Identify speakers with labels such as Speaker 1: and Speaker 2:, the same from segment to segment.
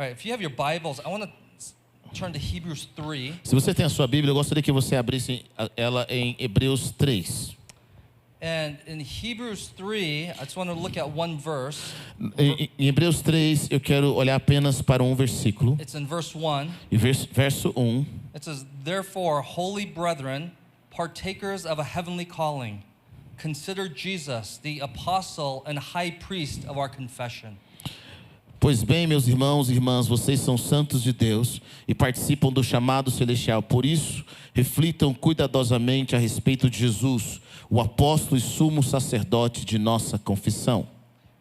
Speaker 1: All right, if you have your Bibles, I want to turn to Hebrews 3.
Speaker 2: Se você tem a sua Bíblia, eu gostaria que você abrisse ela em Hebreus 3.
Speaker 1: And in Hebrews 3, I just want to look at one verse.
Speaker 2: Em Hebreus 3, eu quero olhar apenas para um versículo.
Speaker 1: It's in verse 1.
Speaker 2: E verso 1.
Speaker 1: It says, "Therefore, holy brethren, partakers of a heavenly calling, consider Jesus, the apostle and high priest of our confession."
Speaker 2: Pois bem, meus irmãos e irmãs, vocês são santos de Deus e participam do chamado celestial. Por isso, reflitam cuidadosamente a respeito de Jesus, o apóstolo e sumo sacerdote de nossa confissão.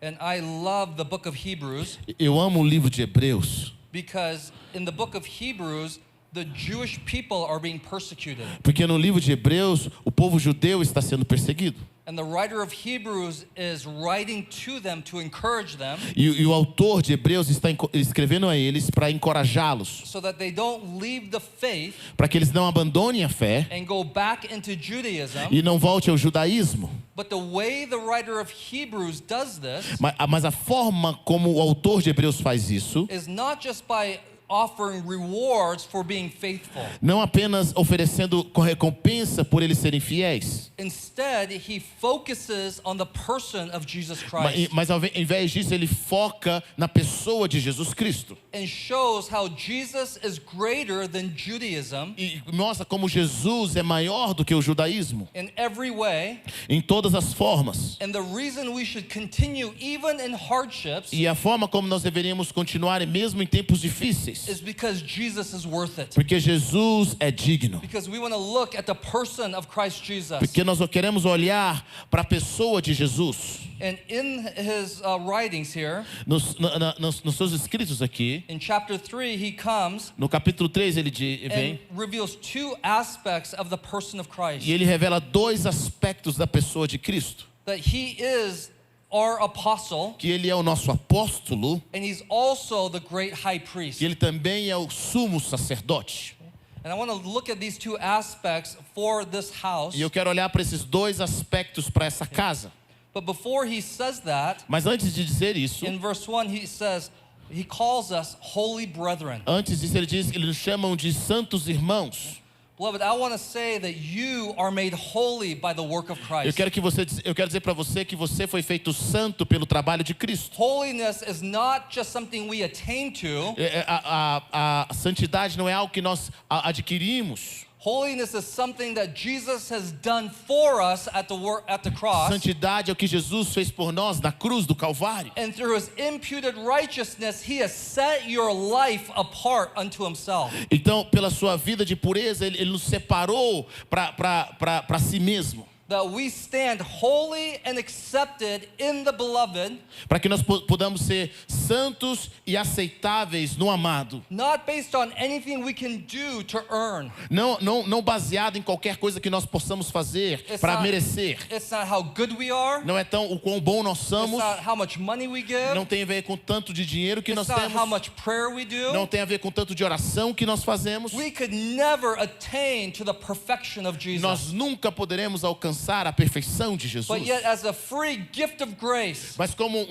Speaker 1: And I love the book of Hebrews
Speaker 2: Eu amo o livro de Hebreus,
Speaker 1: because in the book of Hebrews, the Jewish people are being persecuted.
Speaker 2: porque no livro de Hebreus, o povo judeu está sendo perseguido.
Speaker 1: And the writer of Hebrews is writing to them to encourage them
Speaker 2: E o autor de Hebreus está escrevendo a eles para encorajá-los,
Speaker 1: so that they don't leave the faith
Speaker 2: para que eles não abandonem a fé
Speaker 1: and go back into Judaism.
Speaker 2: e não voltem ao judaísmo.
Speaker 1: But the way the writer of Hebrews does this
Speaker 2: Mas a forma como o autor de Hebreus faz isso,
Speaker 1: is not just by offering rewards for being faithful.
Speaker 2: não apenas oferecendo recompensa por eles serem fiéis,
Speaker 1: Instead, he focuses on the person of Jesus Christ
Speaker 2: mas ao invés disso ele foca na pessoa de Jesus Cristo
Speaker 1: and shows how Jesus is greater than Judaism
Speaker 2: e mostra como Jesus é maior do que o judaísmo
Speaker 1: in every way.
Speaker 2: em todas as formas.
Speaker 1: And the reason we should continue even in hardships
Speaker 2: E a forma como nós deveríamos continuar mesmo em tempos difíceis,
Speaker 1: is because Jesus is worth it.
Speaker 2: porque Jesus é digno.
Speaker 1: Because we want to look at the person of Christ Jesus.
Speaker 2: Porque nós queremos olhar para a pessoa de Jesus.
Speaker 1: And in his writings here,
Speaker 2: Nos seus escritos aqui,
Speaker 1: in chapter 3, he comes
Speaker 2: no capítulo 3 ele vem
Speaker 1: and reveals two aspects of the person of Christ.
Speaker 2: e ele revela dois aspectos da pessoa de Cristo.
Speaker 1: That he is our apostle,
Speaker 2: Que ele é o nosso apóstolo,
Speaker 1: and he's also the great high priest.
Speaker 2: que ele também é o sumo sacerdote.
Speaker 1: And I want to look at these two aspects for this house.
Speaker 2: E eu quero olhar para esses dois aspectos para essa casa.
Speaker 1: But before he says that,
Speaker 2: Mas antes de dizer isso,
Speaker 1: in verse 1, he says, he calls us holy brethren.
Speaker 2: antes disso ele diz que eles nos chamam de santos irmãos.
Speaker 1: Beloved, I want to say that you are made holy by the work of
Speaker 2: Eu
Speaker 1: Christ.
Speaker 2: quero dizer para você que você foi feito santo pelo trabalho de Cristo.
Speaker 1: Holiness is not just something we attain to.
Speaker 2: A santidade não é algo que nós adquirimos.
Speaker 1: Holiness is something that Jesus has done for us at the cross.
Speaker 2: Santidade é o que Jesus fez por nós na cruz do Calvário.
Speaker 1: And through his imputed righteousness, he has set your life apart unto himself.
Speaker 2: Então, pela sua vida de pureza, ele nos separou para si mesmo.
Speaker 1: That we stand holy and accepted in the beloved,
Speaker 2: Para que nós podamos ser santos e aceitáveis no amado.
Speaker 1: not based on anything we can do to earn.
Speaker 2: Não baseado em qualquer coisa que nós possamos fazer para merecer.
Speaker 1: It's not how good we are.
Speaker 2: Não é tão o quão bom nós
Speaker 1: It's
Speaker 2: somos.
Speaker 1: not how much money we give.
Speaker 2: Não tem a ver com tanto de dinheiro que nós
Speaker 1: It's not how
Speaker 2: temos.
Speaker 1: much prayer we do.
Speaker 2: Não tem a ver com tanto de oração que nós fazemos.
Speaker 1: We could never attain to the perfection of Jesus.
Speaker 2: Nós nunca poderemos alcançar a perfeição de Jesus.
Speaker 1: But yet, as a free gift of grace,
Speaker 2: Mas como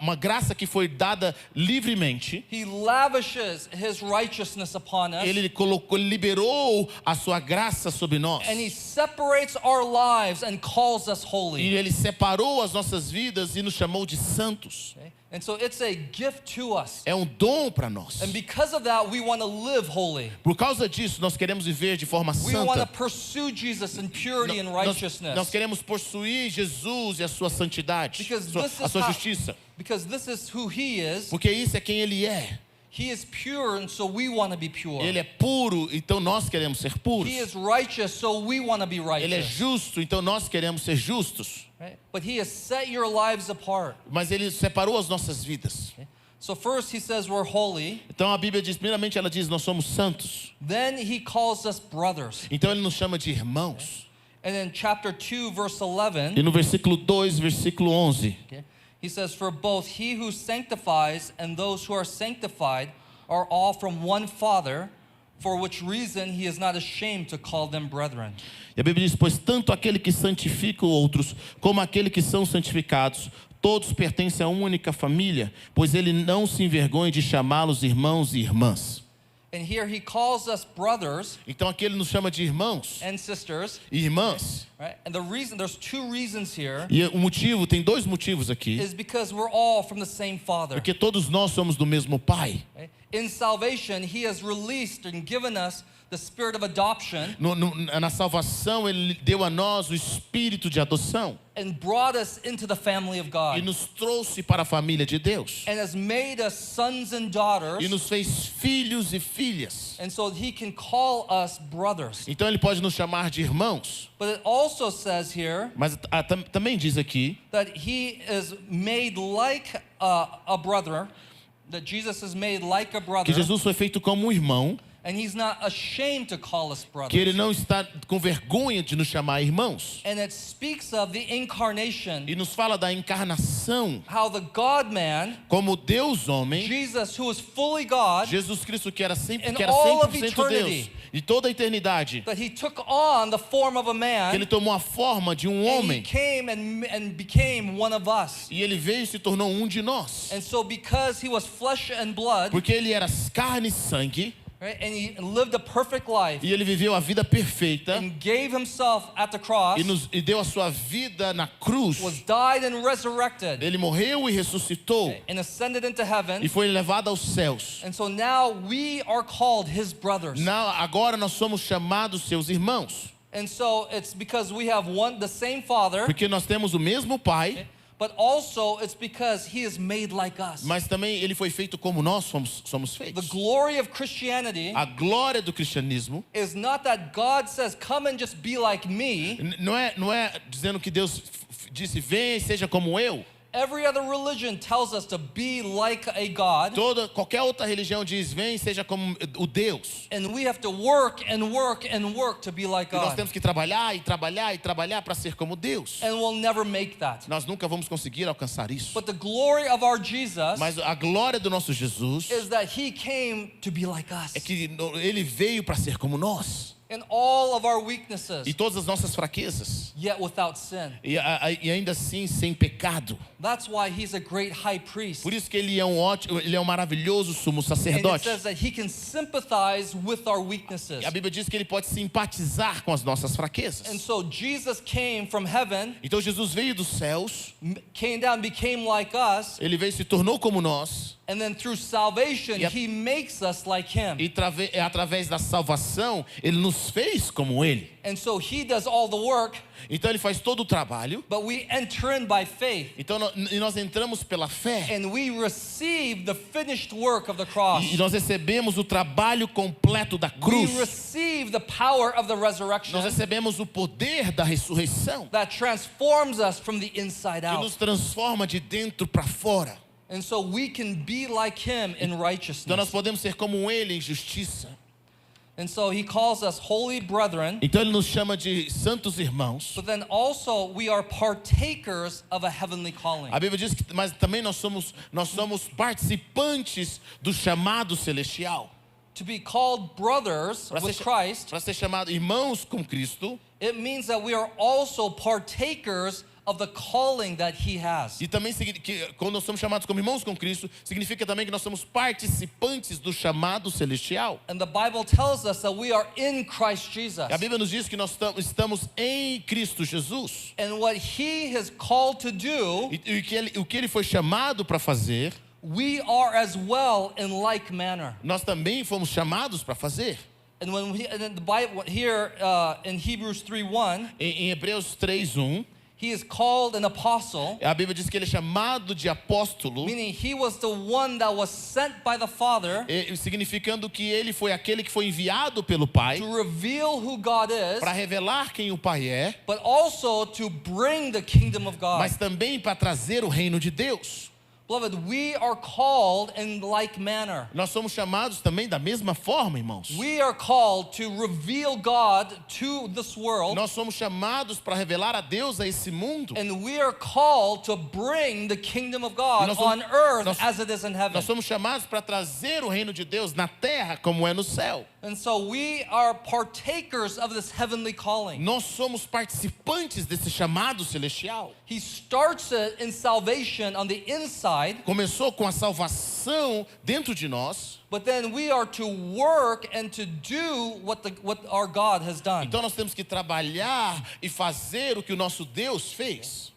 Speaker 2: uma graça que foi dada livremente,
Speaker 1: he lavishes his righteousness upon us.
Speaker 2: ele liberou a sua graça sobre nós.
Speaker 1: And he separates our lives and calls us holy.
Speaker 2: E ele separou as nossas vidas e nos chamou de santos.
Speaker 1: Okay? And so it's a gift to us.
Speaker 2: É um dom para nós.
Speaker 1: And because of that, we want to live holy.
Speaker 2: Por causa disso, nós queremos viver de forma
Speaker 1: We want to
Speaker 2: santa.
Speaker 1: pursue Jesus in purity and righteousness.
Speaker 2: Nós queremos possuir Jesus e a sua santidade, a sua justiça.
Speaker 1: Because this is who he is.
Speaker 2: Porque isso é quem ele é.
Speaker 1: He is pure, and so we want to be pure.
Speaker 2: Ele é puro, então nós queremos ser puros.
Speaker 1: He is righteous, so we want to be
Speaker 2: Ele é
Speaker 1: righteous.
Speaker 2: justo, então nós queremos ser justos.
Speaker 1: Right? But he has set your lives apart.
Speaker 2: Mas ele separou as nossas vidas.
Speaker 1: So first he says we're holy.
Speaker 2: Então a Bíblia diz, primeiramente ela diz, nós somos santos.
Speaker 1: Then he calls us brothers.
Speaker 2: Então ele nos chama de irmãos.
Speaker 1: And in chapter 2, verse 11,
Speaker 2: E no versículo 2, versículo 11,
Speaker 1: okay, he says, "For both he who sanctifies and those who are sanctified are all from one Father, for which reason he is not ashamed to call them brethren."
Speaker 2: e a Bíblia diz, pois tanto aquele que santifica outros, como aquele que são santificados, Todos pertencem a uma única família, pois ele não se envergonha de chamá-los irmãos e irmãs.
Speaker 1: And here he calls us brothers
Speaker 2: Então aqui ele nos chama de irmãos
Speaker 1: and sisters,
Speaker 2: e irmãs.
Speaker 1: right? And there's two reasons here,
Speaker 2: E o motivo, tem dois motivos aqui.
Speaker 1: is because we're all from the same Father.
Speaker 2: Porque todos nós somos do mesmo Pai.
Speaker 1: Right? In salvation, he has released and given us the spirit of adoption
Speaker 2: Na salvação, ele deu a nós o espírito de adoção
Speaker 1: and brought us into the family of
Speaker 2: e
Speaker 1: God
Speaker 2: nos trouxe para a família de Deus.
Speaker 1: and has made us sons and daughters,
Speaker 2: E nos fez filhos e filhas.
Speaker 1: and so he can call us brothers.
Speaker 2: Então ele pode nos chamar de irmãos.
Speaker 1: But it also says here
Speaker 2: Mas também diz aqui
Speaker 1: that he is made like a brother, that Jesus is made like a
Speaker 2: que
Speaker 1: brother,
Speaker 2: Jesus foi feito como um irmão,
Speaker 1: and he's not ashamed to call us
Speaker 2: que ele
Speaker 1: brothers.
Speaker 2: não está com vergonha de nos chamar irmãos.
Speaker 1: And it speaks of the incarnation,
Speaker 2: E nos fala da encarnação,
Speaker 1: how the God-man,
Speaker 2: como Deus homem,
Speaker 1: Jesus, who is fully God,
Speaker 2: Jesus Cristo que era
Speaker 1: In
Speaker 2: 100%
Speaker 1: all of
Speaker 2: Deus,
Speaker 1: eternity,
Speaker 2: de toda a eternidade,
Speaker 1: that he took on the form of a
Speaker 2: que
Speaker 1: man,
Speaker 2: ele tomou a forma de um
Speaker 1: and he
Speaker 2: homem,
Speaker 1: came and became one of us.
Speaker 2: e ele veio e se tornou um de nós.
Speaker 1: And so because he was flesh and blood,
Speaker 2: Porque ele era carne e sangue,
Speaker 1: right, and he lived a perfect life,
Speaker 2: e ele viveu a vida perfeita,
Speaker 1: and gave himself at the cross,
Speaker 2: e deu a sua vida na cruz.
Speaker 1: was died and resurrected,
Speaker 2: Ele morreu e ressuscitou,
Speaker 1: and ascended into heaven.
Speaker 2: e foi levado aos céus.
Speaker 1: And so now we are called his brothers.
Speaker 2: Agora nós somos chamados seus irmãos,
Speaker 1: And so it's because we have the same Father,
Speaker 2: porque nós temos o mesmo Pai,
Speaker 1: but also it's because he is made like us.
Speaker 2: mas também ele foi feito como nós somos
Speaker 1: The
Speaker 2: feitos.
Speaker 1: glory of Christianity
Speaker 2: A glória do cristianismo
Speaker 1: is not that God says, come and just be like me.
Speaker 2: não é dizendo que Deus disse, venha e seja como eu.
Speaker 1: Every other religion tells us to be like a God,
Speaker 2: Qualquer outra religião diz, vem e seja como o Deus.
Speaker 1: and we have to work and work and work to be like
Speaker 2: E nós
Speaker 1: God.
Speaker 2: temos que trabalhar e trabalhar e trabalhar para ser como Deus.
Speaker 1: And we'll never make that.
Speaker 2: Nós nunca vamos conseguir alcançar isso.
Speaker 1: But the glory of our Jesus
Speaker 2: Mas a glória do nosso Jesus
Speaker 1: is that he came to be like us.
Speaker 2: é que ele veio para ser como nós.
Speaker 1: In all of our weaknesses,
Speaker 2: E todas as nossas fraquezas.
Speaker 1: yet without sin.
Speaker 2: E ainda assim sem pecado.
Speaker 1: That's why he's a great high priest.
Speaker 2: Por isso que ele é um maravilhoso sumo
Speaker 1: And it
Speaker 2: sacerdote.
Speaker 1: says that he can sympathize with our weaknesses.
Speaker 2: E a Bíblia diz que ele pode simpatizar com as nossas
Speaker 1: And
Speaker 2: fraquezas.
Speaker 1: so Jesus came from heaven,
Speaker 2: Então Jesus veio dos céus,
Speaker 1: came down, became like us,
Speaker 2: ele veio e se tornou como nós.
Speaker 1: and then through salvation,
Speaker 2: E a-
Speaker 1: he makes us like him.
Speaker 2: E através da salvação, ele nos fez como ele.
Speaker 1: And so he does all the work,
Speaker 2: Então ele faz todo o trabalho.
Speaker 1: but we enter in by faith,
Speaker 2: Então nós entramos pela fé.
Speaker 1: and we receive the finished work of the cross.
Speaker 2: E nós recebemos o trabalho completo da cruz.
Speaker 1: We receive the power of the resurrection
Speaker 2: Nós recebemos o poder da ressurreição,
Speaker 1: that transforms us from the inside
Speaker 2: que
Speaker 1: out.
Speaker 2: nos transforma de dentro para fora.
Speaker 1: And so we can be like him in
Speaker 2: Então nós
Speaker 1: righteousness.
Speaker 2: podemos ser como ele em justiça.
Speaker 1: And so he calls us holy brethren,
Speaker 2: Então ele nos chama de santos irmãos.
Speaker 1: but then also we are partakers of a heavenly calling.
Speaker 2: A Bíblia diz que, mas também nós somos participantes do chamado celestial.
Speaker 1: To be called brothers
Speaker 2: Para
Speaker 1: with
Speaker 2: ser,
Speaker 1: Christ,
Speaker 2: para ser chamado irmãos com Cristo.
Speaker 1: it means that we are also partakers of the calling that he has.
Speaker 2: E também que quando nós somos chamados como irmãos com Cristo, significa também que nós somos participantes do chamado celestial.
Speaker 1: And the Bible tells us that we are in Christ Jesus.
Speaker 2: E a Bíblia nos diz que nós estamos em Cristo Jesus.
Speaker 1: And what he has called to do,
Speaker 2: E o que ele foi chamado para fazer,
Speaker 1: we are as well in like manner.
Speaker 2: nós também fomos chamados para fazer.
Speaker 1: And in the Bible here in Hebrews 3:1,
Speaker 2: Em Hebreus 3:1,
Speaker 1: he is called an apostle,
Speaker 2: a Bíblia diz que ele é chamado de apóstolo,
Speaker 1: meaning he was the one that was sent by the Father
Speaker 2: significando que ele foi aquele que foi enviado pelo Pai
Speaker 1: to reveal who God is,
Speaker 2: para revelar quem o Pai é,
Speaker 1: but also to bring the kingdom of God.
Speaker 2: mas também para trazer o reino de Deus.
Speaker 1: Beloved, we are called in like manner.
Speaker 2: Nós somos chamados também da mesma forma, irmãos.
Speaker 1: We are called to reveal God to this world,
Speaker 2: Nós somos chamados para revelar a Deus a esse mundo.
Speaker 1: and we are called to bring the kingdom of God
Speaker 2: nós somos-
Speaker 1: on earth
Speaker 2: nós-
Speaker 1: as it is in heaven.
Speaker 2: Nós somos chamados para trazer o reino de Deus na terra como é no céu.
Speaker 1: And so we are partakers of this heavenly calling.
Speaker 2: Nós somos participantes desse chamado celestial.
Speaker 1: He starts it in salvation on the inside,
Speaker 2: Começou com a salvação dentro de nós.
Speaker 1: but then we are to work and to do what our God has done.
Speaker 2: Então nós temos que trabalhar e fazer o que o nosso Deus fez.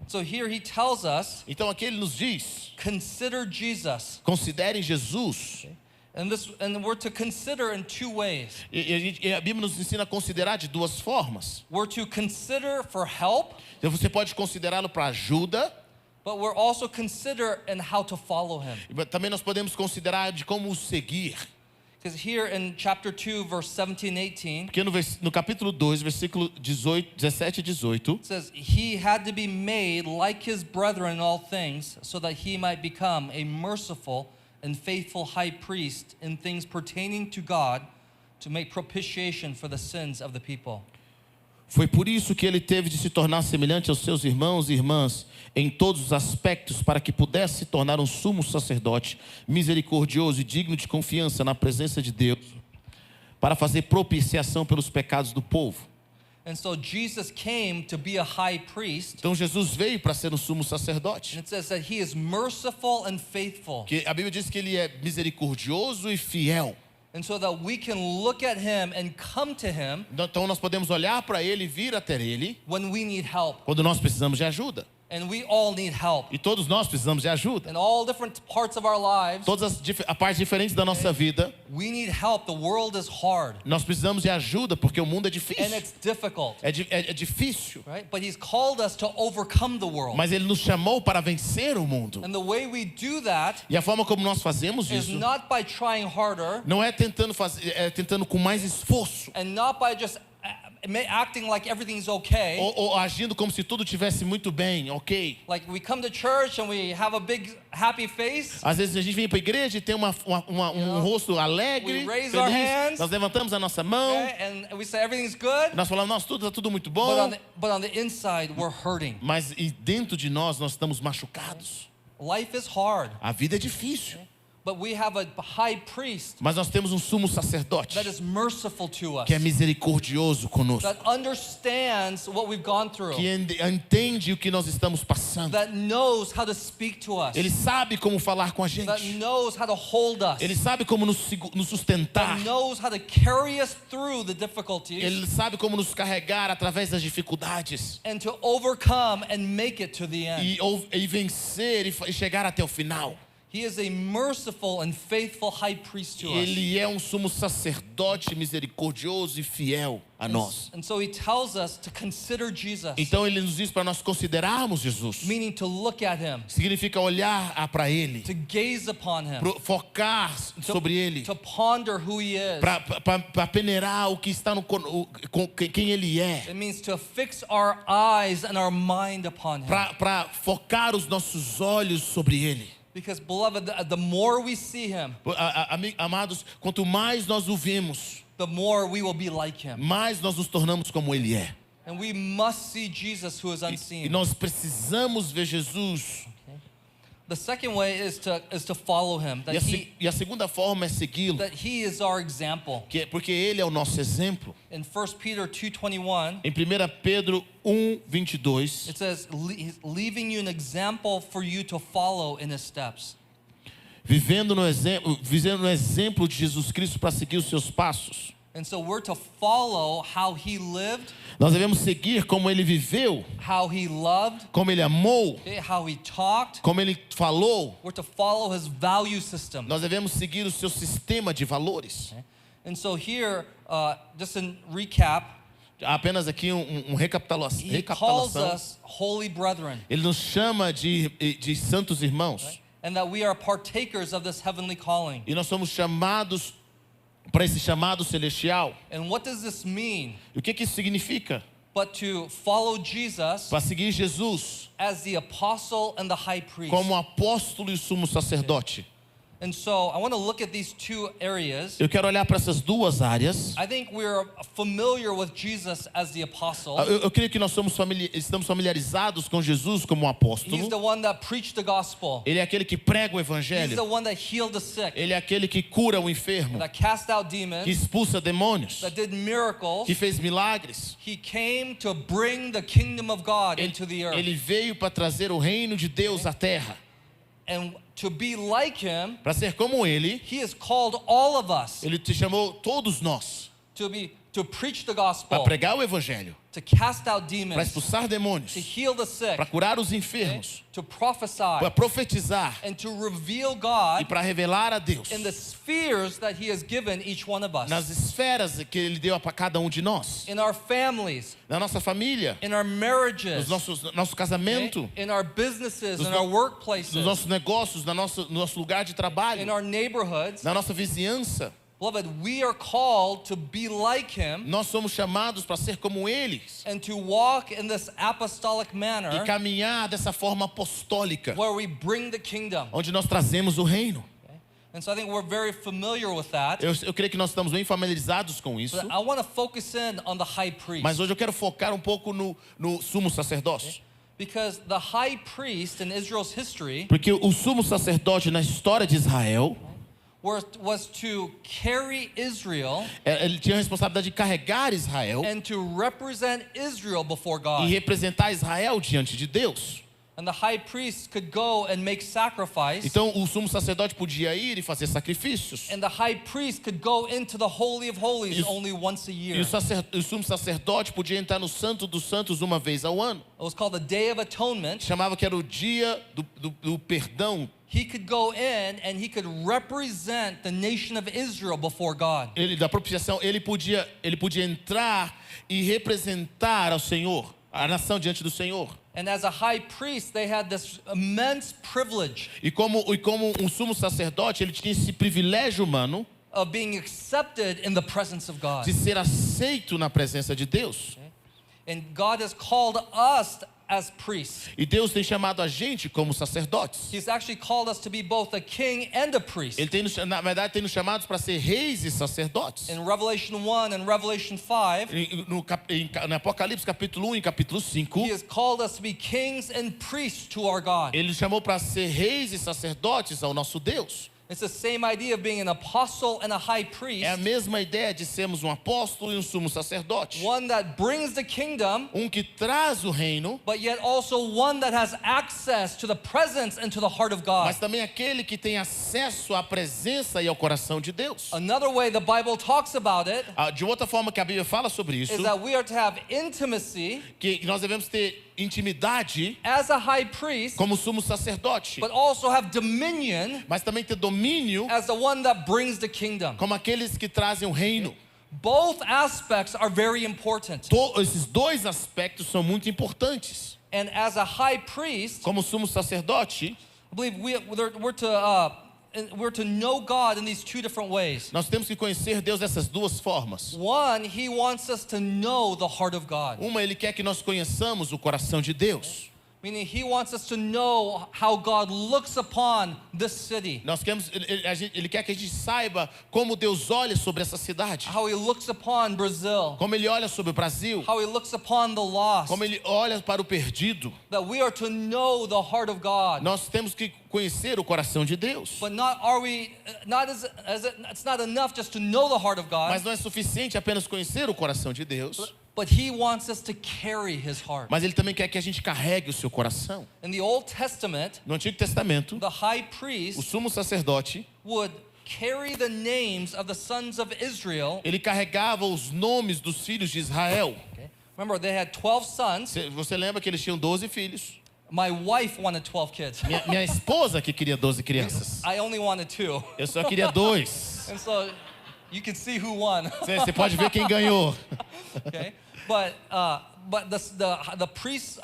Speaker 1: So here he tells us,
Speaker 2: Então aqui ele nos diz:
Speaker 1: consider Jesus.
Speaker 2: considerem Jesus.
Speaker 1: And we're to consider in two ways.
Speaker 2: E a Bíblia nos ensina a considerar de duas formas.
Speaker 1: We're to consider for help,
Speaker 2: Então você pode considerá-lo para ajuda,
Speaker 1: but we're also consider in how to follow him.
Speaker 2: e também nós podemos considerar de como o seguir.
Speaker 1: Because here in chapter 2, verse 17 and 18,
Speaker 2: Porque no capítulo 2, versículo 17 e 18,
Speaker 1: it says, he had to be made like his brethren in all things, so that he might become a merciful and faithful high priest in things pertaining to God, to make propitiation for the sins of the people.
Speaker 2: foi por isso que ele teve de se tornar semelhante aos seus irmãos e irmãs em todos os aspectos, para que pudesse se tornar um sumo sacerdote misericordioso e digno de confiança na presença de Deus, para fazer propiciação pelos pecados do povo.
Speaker 1: And so Jesus came to be a high priest,
Speaker 2: Então Jesus veio para ser um sumo sacerdote.
Speaker 1: and it says that he is merciful and faithful.
Speaker 2: Que a Bíblia diz que ele é misericordioso e fiel.
Speaker 1: And so that we can look at him and come to him
Speaker 2: Então nós podemos olhar para ele e vir até ele
Speaker 1: when we need help.
Speaker 2: quando nós precisamos de ajuda.
Speaker 1: And we all need help.
Speaker 2: E todos nós precisamos de ajuda.
Speaker 1: In all different parts of our lives,
Speaker 2: Todas as partes diferentes da nossa vida,
Speaker 1: we need help. The world is hard
Speaker 2: nós precisamos de ajuda porque o mundo é
Speaker 1: and
Speaker 2: difícil.
Speaker 1: it's difficult,
Speaker 2: É difícil.
Speaker 1: right? But he's called us to overcome the world.
Speaker 2: Mas ele nos chamou para vencer o mundo.
Speaker 1: And the way we do that
Speaker 2: E a forma como nós fazemos
Speaker 1: is
Speaker 2: isso
Speaker 1: not by trying harder
Speaker 2: não é tentando fazer, é tentando com mais esforço
Speaker 1: and not by just acting like everything's okay.
Speaker 2: ou agindo como se tudo tivesse muito bem, ok?
Speaker 1: Like we come to church and we have a big happy face.
Speaker 2: Às vezes a gente vem para a igreja e tem um rosto alegre,
Speaker 1: We raise our
Speaker 2: feliz.
Speaker 1: hands.
Speaker 2: Nós levantamos a nossa mão,
Speaker 1: Okay? And we say everything's good.
Speaker 2: nós falamos, nossa, tudo está tudo muito
Speaker 1: But
Speaker 2: bom.
Speaker 1: but on the inside, we're hurting.
Speaker 2: Mas e dentro de nós estamos machucados.
Speaker 1: Life is hard.
Speaker 2: A vida é difícil.
Speaker 1: But we have a high priest
Speaker 2: Mas nós temos um sumo sacerdote
Speaker 1: that is merciful to us,
Speaker 2: que é misericordioso conosco,
Speaker 1: that understands what we've gone through,
Speaker 2: que entende o que nós estamos passando.
Speaker 1: that knows how to speak to us,
Speaker 2: Ele sabe como falar com a
Speaker 1: that
Speaker 2: gente.
Speaker 1: knows how to hold us,
Speaker 2: Ele sabe como nos sustentar.
Speaker 1: that knows how to carry us through the difficulties
Speaker 2: Ele sabe como nos carregar através das dificuldades
Speaker 1: and to overcome and make it to the end.
Speaker 2: e vencer e chegar até o final.
Speaker 1: He is a merciful and faithful high priest to us.
Speaker 2: Ele é um sumo sacerdote misericordioso e fiel a nós.
Speaker 1: And so he tells us to consider Jesus,
Speaker 2: Então ele nos diz para nós considerarmos Jesus.
Speaker 1: meaning to look at him,
Speaker 2: Significa olhar para ele,
Speaker 1: to gaze upon him,
Speaker 2: focar sobre ele,
Speaker 1: to ponder who he is.
Speaker 2: para peneirar o que está quem ele é,
Speaker 1: It means to fix our eyes and our mind upon him.
Speaker 2: para focar os nossos olhos sobre ele.
Speaker 1: Because, beloved, the more we see him,
Speaker 2: Amados, quanto mais nós o vemos,
Speaker 1: the more we will be like him.
Speaker 2: mais nós nos tornamos como ele é.
Speaker 1: And we must see Jesus who is
Speaker 2: E
Speaker 1: unseen.
Speaker 2: nós precisamos ver Jesus.
Speaker 1: The second way is to follow him.
Speaker 2: E a segunda forma é segui-lo,
Speaker 1: That he is our example.
Speaker 2: porque ele é o nosso exemplo.
Speaker 1: In 1 Peter 2:21,
Speaker 2: Em 1 Pedro 1:22,
Speaker 1: it says, leaving you an example for you to follow in his steps.
Speaker 2: vivendo no exemplo de Jesus Cristo para seguir os seus passos.
Speaker 1: And so we're to follow how he lived,
Speaker 2: Nós devemos seguir como ele viveu,
Speaker 1: how he loved,
Speaker 2: como ele amou,
Speaker 1: how he talked.
Speaker 2: como ele falou.
Speaker 1: We're to follow his value system.
Speaker 2: Nós devemos seguir o seu sistema de valores.
Speaker 1: And so here, just in recap,
Speaker 2: Apenas aqui
Speaker 1: he calls
Speaker 2: recapitulação.
Speaker 1: us holy brethren,
Speaker 2: Ele nos chama de santos irmãos.
Speaker 1: and that we are partakers of this heavenly calling.
Speaker 2: E nós somos chamados para esse chamado celestial.
Speaker 1: And what does this mean?
Speaker 2: E o que isso significa?
Speaker 1: But to follow Jesus
Speaker 2: Para seguir Jesus
Speaker 1: as the apostle and the high priest.
Speaker 2: como apóstolo e sumo sacerdote.
Speaker 1: And so I want to look at these two areas.
Speaker 2: Eu quero olhar para essas duas áreas.
Speaker 1: I think we're familiar with Jesus as the apostle.
Speaker 2: Eu creio que nós estamos familiarizados com Jesus como um
Speaker 1: He's
Speaker 2: apóstolo.
Speaker 1: the one that preached the gospel.
Speaker 2: Ele é aquele que prega o
Speaker 1: He's the
Speaker 2: evangelho.
Speaker 1: one that healed the sick,
Speaker 2: Ele é aquele que cura o enfermo,
Speaker 1: that cast out
Speaker 2: que
Speaker 1: demons,
Speaker 2: expulsa demônios,
Speaker 1: that did miracles.
Speaker 2: que fez milagres.
Speaker 1: He came to bring the kingdom of God into the earth.
Speaker 2: Ele veio para trazer o reino de Deus à terra.
Speaker 1: And to be like him,
Speaker 2: Para ser como ele,
Speaker 1: he has called all of us
Speaker 2: ele te chamou todos nós
Speaker 1: to preach the
Speaker 2: para
Speaker 1: gospel,
Speaker 2: pregar o evangelho,
Speaker 1: to cast out
Speaker 2: para
Speaker 1: demons,
Speaker 2: expulsar demônios,
Speaker 1: to heal the sick,
Speaker 2: para curar os enfermos,
Speaker 1: to prophesy,
Speaker 2: para profetizar
Speaker 1: and to reveal
Speaker 2: e
Speaker 1: God
Speaker 2: para revelar a Deus
Speaker 1: in the spheres that he has given each one of us.
Speaker 2: nas esferas que ele deu para cada um de nós,
Speaker 1: In our families,
Speaker 2: na nossa família,
Speaker 1: in our marriages,
Speaker 2: no nosso casamento,
Speaker 1: in our businesses,
Speaker 2: Nos
Speaker 1: in
Speaker 2: no-
Speaker 1: our workplaces,
Speaker 2: nos nossos negócios, no nosso lugar de
Speaker 1: in
Speaker 2: trabalho,
Speaker 1: our neighborhoods.
Speaker 2: na nossa vizinhança.
Speaker 1: Beloved, we are called to be like him
Speaker 2: Nós somos chamados para ser como eles
Speaker 1: and to walk in this apostolic
Speaker 2: e
Speaker 1: manner
Speaker 2: caminhar dessa forma apostólica,
Speaker 1: where we bring the kingdom.
Speaker 2: onde nós trazemos o reino.
Speaker 1: And so I think we're very familiar with that.
Speaker 2: Eu creio que nós estamos bem familiarizados com isso,
Speaker 1: But I want to focus in on the high priest.
Speaker 2: mas hoje eu quero focar um pouco no sumo sacerdócio.
Speaker 1: Because the high priest in Israel's history
Speaker 2: Porque o sumo sacerdote na história de Israel,
Speaker 1: was to carry Israel
Speaker 2: ele tinha a responsabilidade de carregar Israel
Speaker 1: and to represent Israel before
Speaker 2: e
Speaker 1: God.
Speaker 2: representar Israel diante de Deus.
Speaker 1: And the high priest could go and make sacrifice.
Speaker 2: Então o sumo sacerdote podia ir e fazer sacrifícios.
Speaker 1: And the high priest could go into the Holy of Holies
Speaker 2: E o-
Speaker 1: only once a
Speaker 2: E
Speaker 1: year.
Speaker 2: o sumo sacerdote podia entrar no Santo dos Santos uma vez ao ano.
Speaker 1: It was called the Day of Atonement.
Speaker 2: Chamava que era o dia do perdão.
Speaker 1: He could go in and he could represent the nation of Israel before God.
Speaker 2: Da propiciação, ele podia entrar e representar ao Senhor, a nação diante do Senhor.
Speaker 1: And as a high priest, they had this immense privilege
Speaker 2: E como um sumo sacerdote, ele tinha esse privilégio humano
Speaker 1: of being accepted in the presence of God.
Speaker 2: de ser aceito na presença de Deus.
Speaker 1: And God has called us as priests.
Speaker 2: E Deus tem chamado a gente como sacerdotes.
Speaker 1: He's actually called us to be both a king and a priest.
Speaker 2: Ele na verdade, tem nos chamados para ser reis e sacerdotes.
Speaker 1: In Revelation 1 and Revelation 5,
Speaker 2: No Apocalipse capítulo 1 e capítulo 5,
Speaker 1: He has called us to be kings and priests to our God.
Speaker 2: ele chamou para ser reis e sacerdotes ao nosso Deus.
Speaker 1: It's the same idea of being an apostle and a high priest,
Speaker 2: É a mesma ideia de sermos um apóstolo e um sumo sacerdote.
Speaker 1: one that brings the kingdom,
Speaker 2: Que traz o reino,
Speaker 1: but yet also one that has access to the presence and to the heart of God.
Speaker 2: mas também aquele que tem acesso à presença e ao coração de Deus.
Speaker 1: Another way the Bible talks about it
Speaker 2: De outra forma que a Bíblia fala sobre isso,
Speaker 1: is that we are to have intimacy
Speaker 2: que nós devemos ter intimidade
Speaker 1: as a high priest,
Speaker 2: como sumo sacerdote,
Speaker 1: but also have dominion
Speaker 2: mas também ter domínio
Speaker 1: as the one that brings the kingdom.
Speaker 2: como aqueles que trazem o reino.
Speaker 1: Both aspects are very important.
Speaker 2: Esses dois aspectos são muito importantes.
Speaker 1: And as a high priest,
Speaker 2: Como sumo sacerdote,
Speaker 1: I believe we're to know God in these two different ways.
Speaker 2: nós temos que conhecer Deus dessas duas formas.
Speaker 1: One, He wants us to know the heart of God.
Speaker 2: Ele quer que nós conheçamos o coração de Deus.
Speaker 1: Meaning He wants us to know how God looks upon this city.
Speaker 2: Ele quer que a gente saiba como Deus olha sobre essa cidade.
Speaker 1: How He looks upon Brazil.
Speaker 2: Como Ele olha sobre o Brasil.
Speaker 1: How He looks upon the lost.
Speaker 2: Como Ele olha para o perdido.
Speaker 1: That we are to know the heart of God.
Speaker 2: Nós temos que conhecer o coração de Deus.
Speaker 1: But it's not enough just to know the heart of God.
Speaker 2: Mas não é suficiente apenas conhecer o coração de Deus.
Speaker 1: But He wants us to carry His heart.
Speaker 2: Mas Ele também quer que a gente carregue o seu coração.
Speaker 1: In the Old Testament,
Speaker 2: No Antigo Testamento,
Speaker 1: the high
Speaker 2: o
Speaker 1: priest
Speaker 2: sumo sacerdote,
Speaker 1: would carry the names of the sons of Israel.
Speaker 2: ele carregava os nomes dos filhos de Israel.
Speaker 1: Okay. Remember, they had 12 sons.
Speaker 2: Você lembra que eles tinham 12 filhos?
Speaker 1: My wife wanted 12 kids.
Speaker 2: Minha esposa que queria 12 crianças.
Speaker 1: I only wanted 2.
Speaker 2: Eu só queria 2.
Speaker 1: And so you can see who won.
Speaker 2: Você pode ver quem ganhou.
Speaker 1: Okay. But but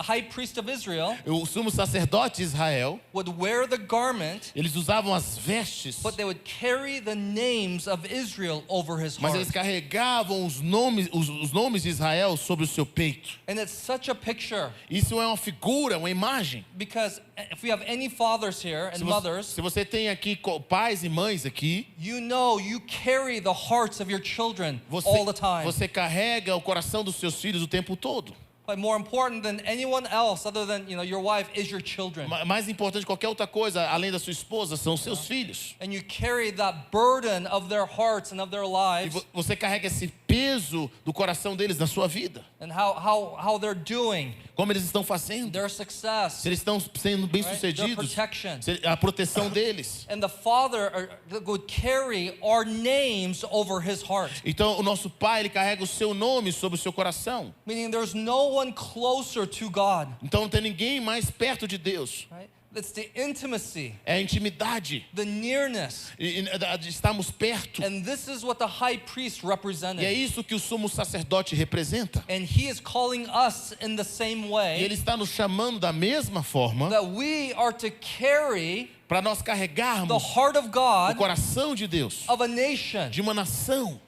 Speaker 1: high priest of Israel
Speaker 2: O sumo sacerdote de Israel,
Speaker 1: would wear the garment,
Speaker 2: eles usavam as vestes,
Speaker 1: but they would carry the names of Israel over his
Speaker 2: mas
Speaker 1: heart.
Speaker 2: eles carregavam os nomes de Israel sobre o seu peito.
Speaker 1: And it's such a picture,
Speaker 2: Isso é uma figura, uma imagem.
Speaker 1: because if we have any fathers here and mothers,
Speaker 2: Se você tem aqui pais e mães aqui,
Speaker 1: you know you carry the hearts of your children all the time.
Speaker 2: você carrega o coração dos seus filhos o tempo todo.
Speaker 1: But more important than anyone else other than, your wife is your children.
Speaker 2: Mais importante que qualquer outra coisa, além da sua esposa, são os seus filhos.
Speaker 1: And you carry that burden of their hearts and of their
Speaker 2: E
Speaker 1: lives
Speaker 2: você carrega esse peso do coração deles na sua vida.
Speaker 1: and how they're doing,
Speaker 2: Como eles estão fazendo.
Speaker 1: their success,
Speaker 2: Se eles estão sendo
Speaker 1: their
Speaker 2: bem-sucedidos.
Speaker 1: protection.
Speaker 2: A proteção deles.
Speaker 1: And the Father would carry our names over his heart.
Speaker 2: Então, o nosso Pai, Ele carrega o seu nome sobre o seu coração.
Speaker 1: Meaning there's no one closer to God.
Speaker 2: Então, não tem ninguém mais perto de Deus.
Speaker 1: Right? It's the intimacy,
Speaker 2: É a intimidade.
Speaker 1: the nearness.
Speaker 2: De estarmos perto.
Speaker 1: And this is what the high priest
Speaker 2: E é
Speaker 1: represented.
Speaker 2: isso que o sumo sacerdote representa.
Speaker 1: And he is calling us in the same
Speaker 2: E
Speaker 1: way
Speaker 2: Ele está nos chamando da mesma forma
Speaker 1: that we are to carry
Speaker 2: para nós
Speaker 1: the
Speaker 2: carregarmos
Speaker 1: heart of
Speaker 2: o
Speaker 1: God
Speaker 2: coração de Deus,
Speaker 1: of a nation,
Speaker 2: de uma nação,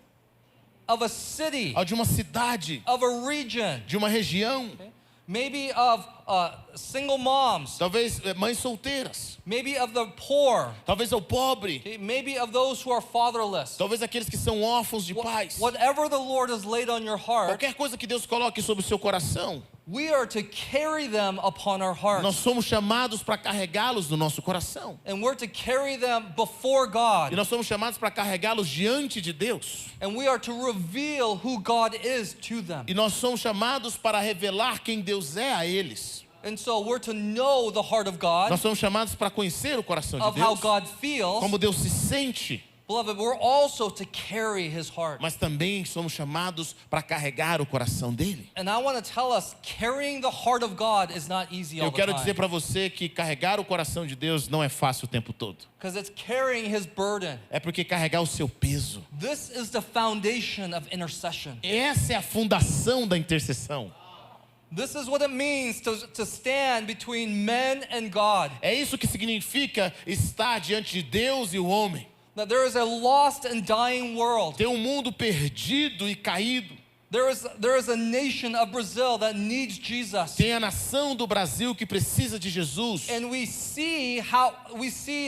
Speaker 1: of a city,
Speaker 2: de uma cidade,
Speaker 1: of a region,
Speaker 2: de uma região,
Speaker 1: maybe of single moms,
Speaker 2: talvez mães solteiras,
Speaker 1: maybe of the poor,
Speaker 2: talvez ao pobre,
Speaker 1: okay? Maybe of those who are fatherless.
Speaker 2: talvez aqueles que são órfãos de pais.
Speaker 1: Whatever the Lord has laid on your heart,
Speaker 2: Qualquer coisa que Deus coloque sobre o seu coração,
Speaker 1: we are to carry them upon our
Speaker 2: nós
Speaker 1: hearts.
Speaker 2: somos chamados para carregá-los no nosso coração.
Speaker 1: And we're to carry them before God.
Speaker 2: E nós somos chamados para carregá-los diante de Deus.
Speaker 1: And we are to reveal who God is to them.
Speaker 2: E nós somos chamados para revelar quem Deus é a eles.
Speaker 1: And so we're to know the heart of God,
Speaker 2: Nós somos chamados para conhecer o coração de
Speaker 1: of how
Speaker 2: Deus,
Speaker 1: God feels.
Speaker 2: como Deus se sente,
Speaker 1: Beloved, we're also to carry his heart.
Speaker 2: mas também somos chamados para carregar o coração dele.
Speaker 1: And I want to tell us, carrying the heart of God is not easy all
Speaker 2: Eu
Speaker 1: the
Speaker 2: quero dizer
Speaker 1: time.
Speaker 2: para você que carregar o coração de Deus não é fácil o tempo todo.
Speaker 1: Because it's carrying his burden.
Speaker 2: É porque carregar o seu peso.
Speaker 1: This is the foundation of intercession.
Speaker 2: Essa é a fundação da intercessão.
Speaker 1: This is what it means to stand between men and God.
Speaker 2: É isso que significa estar diante de Deus e o homem.
Speaker 1: That there is a lost and dying world.
Speaker 2: Tem um mundo perdido e caído.
Speaker 1: There is a nation of Brazil that needs Jesus.
Speaker 2: Tem a nação do Brasil que precisa de Jesus.
Speaker 1: And we see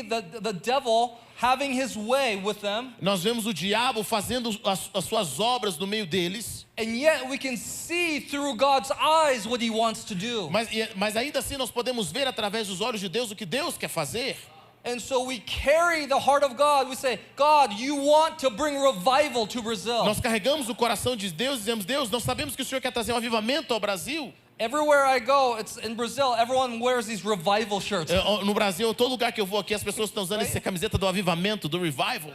Speaker 1: the devil having his way with them.
Speaker 2: Nós vemos o diabo fazendo as suas obras no meio deles.
Speaker 1: And yet we can see through God's eyes what he wants to do.
Speaker 2: Mas ainda assim nós podemos ver através dos olhos de Deus o que Deus quer fazer.
Speaker 1: And so we carry the heart of God. We say, God, you want to bring revival to Brazil.
Speaker 2: Nós carregamos o coração de Deus e dizemos, Deus, nós sabemos que o Senhor quer trazer um avivamento ao Brasil.
Speaker 1: Everywhere I go, it's in Brazil, everyone wears these revival shirts.
Speaker 2: No Brasil, todo lugar que eu vou aqui, as pessoas estão usando essa camiseta do avivamento, do revival.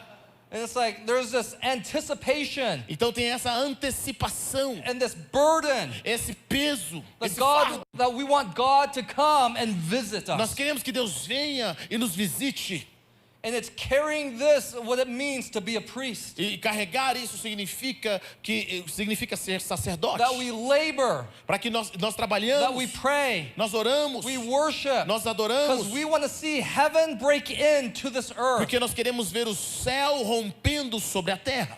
Speaker 1: And it's like there's this anticipation
Speaker 2: Então tem essa antecipação,
Speaker 1: and this burden
Speaker 2: esse peso,
Speaker 1: that
Speaker 2: esse fardo.
Speaker 1: that we want God to come and visit
Speaker 2: Nós
Speaker 1: us.
Speaker 2: queremos que Deus venha e nos visite.
Speaker 1: And it's carrying this, what it means to be a priest.
Speaker 2: E carregar isso significa ser sacerdote.
Speaker 1: That we labor,
Speaker 2: Para que nós
Speaker 1: that we
Speaker 2: trabalhamos,
Speaker 1: pray,
Speaker 2: nós oramos,
Speaker 1: we worship.
Speaker 2: nós
Speaker 1: Because
Speaker 2: adoramos,
Speaker 1: we want to see heaven break into this earth.
Speaker 2: porque nós queremos ver o céu rompendo sobre a terra.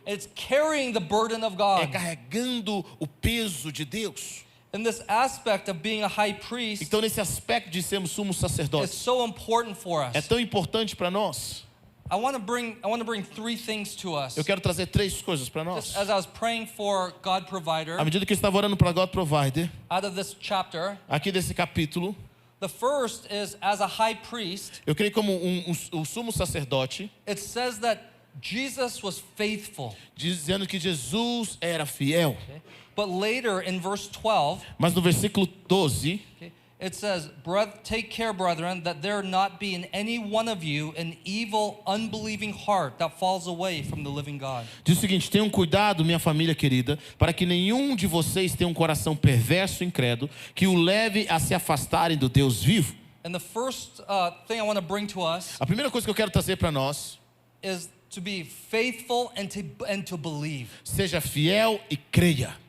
Speaker 1: It's carrying the burden of
Speaker 2: É
Speaker 1: God.
Speaker 2: carregando o peso de Deus.
Speaker 1: In this aspect of being a high priest,
Speaker 2: Então nesse aspecto de sermos sumos
Speaker 1: it's
Speaker 2: sacerdotes,
Speaker 1: so important for
Speaker 2: é
Speaker 1: us.
Speaker 2: tão importante para nós.
Speaker 1: I want to bring three things to us.
Speaker 2: Eu quero trazer três coisas para nós.
Speaker 1: Just as I was praying for God Provider
Speaker 2: À medida que eu estava orando para God Provider,
Speaker 1: out of this chapter,
Speaker 2: aqui desse capítulo,
Speaker 1: the first is as a high priest,
Speaker 2: eu creio como o sumo sacerdote,
Speaker 1: it says that Jesus was faithful.
Speaker 2: dizendo que Jesus era fiel.
Speaker 1: Okay? But later in verse 12,
Speaker 2: Mas no versículo 12,
Speaker 1: okay, it says, take care, brethren, that there not be in any one of you an evil, unbelieving heart that falls away from the living God.
Speaker 2: diz o seguinte: tenham cuidado, minha família querida, para que nenhum de vocês tenha um coração perverso e incrédulo, que o leve a se afastarem do Deus vivo.
Speaker 1: And the first thing I want to bring to us
Speaker 2: A primeira coisa que eu quero trazer para nós,
Speaker 1: is to be faithful and to believe.
Speaker 2: seja fiel e creia.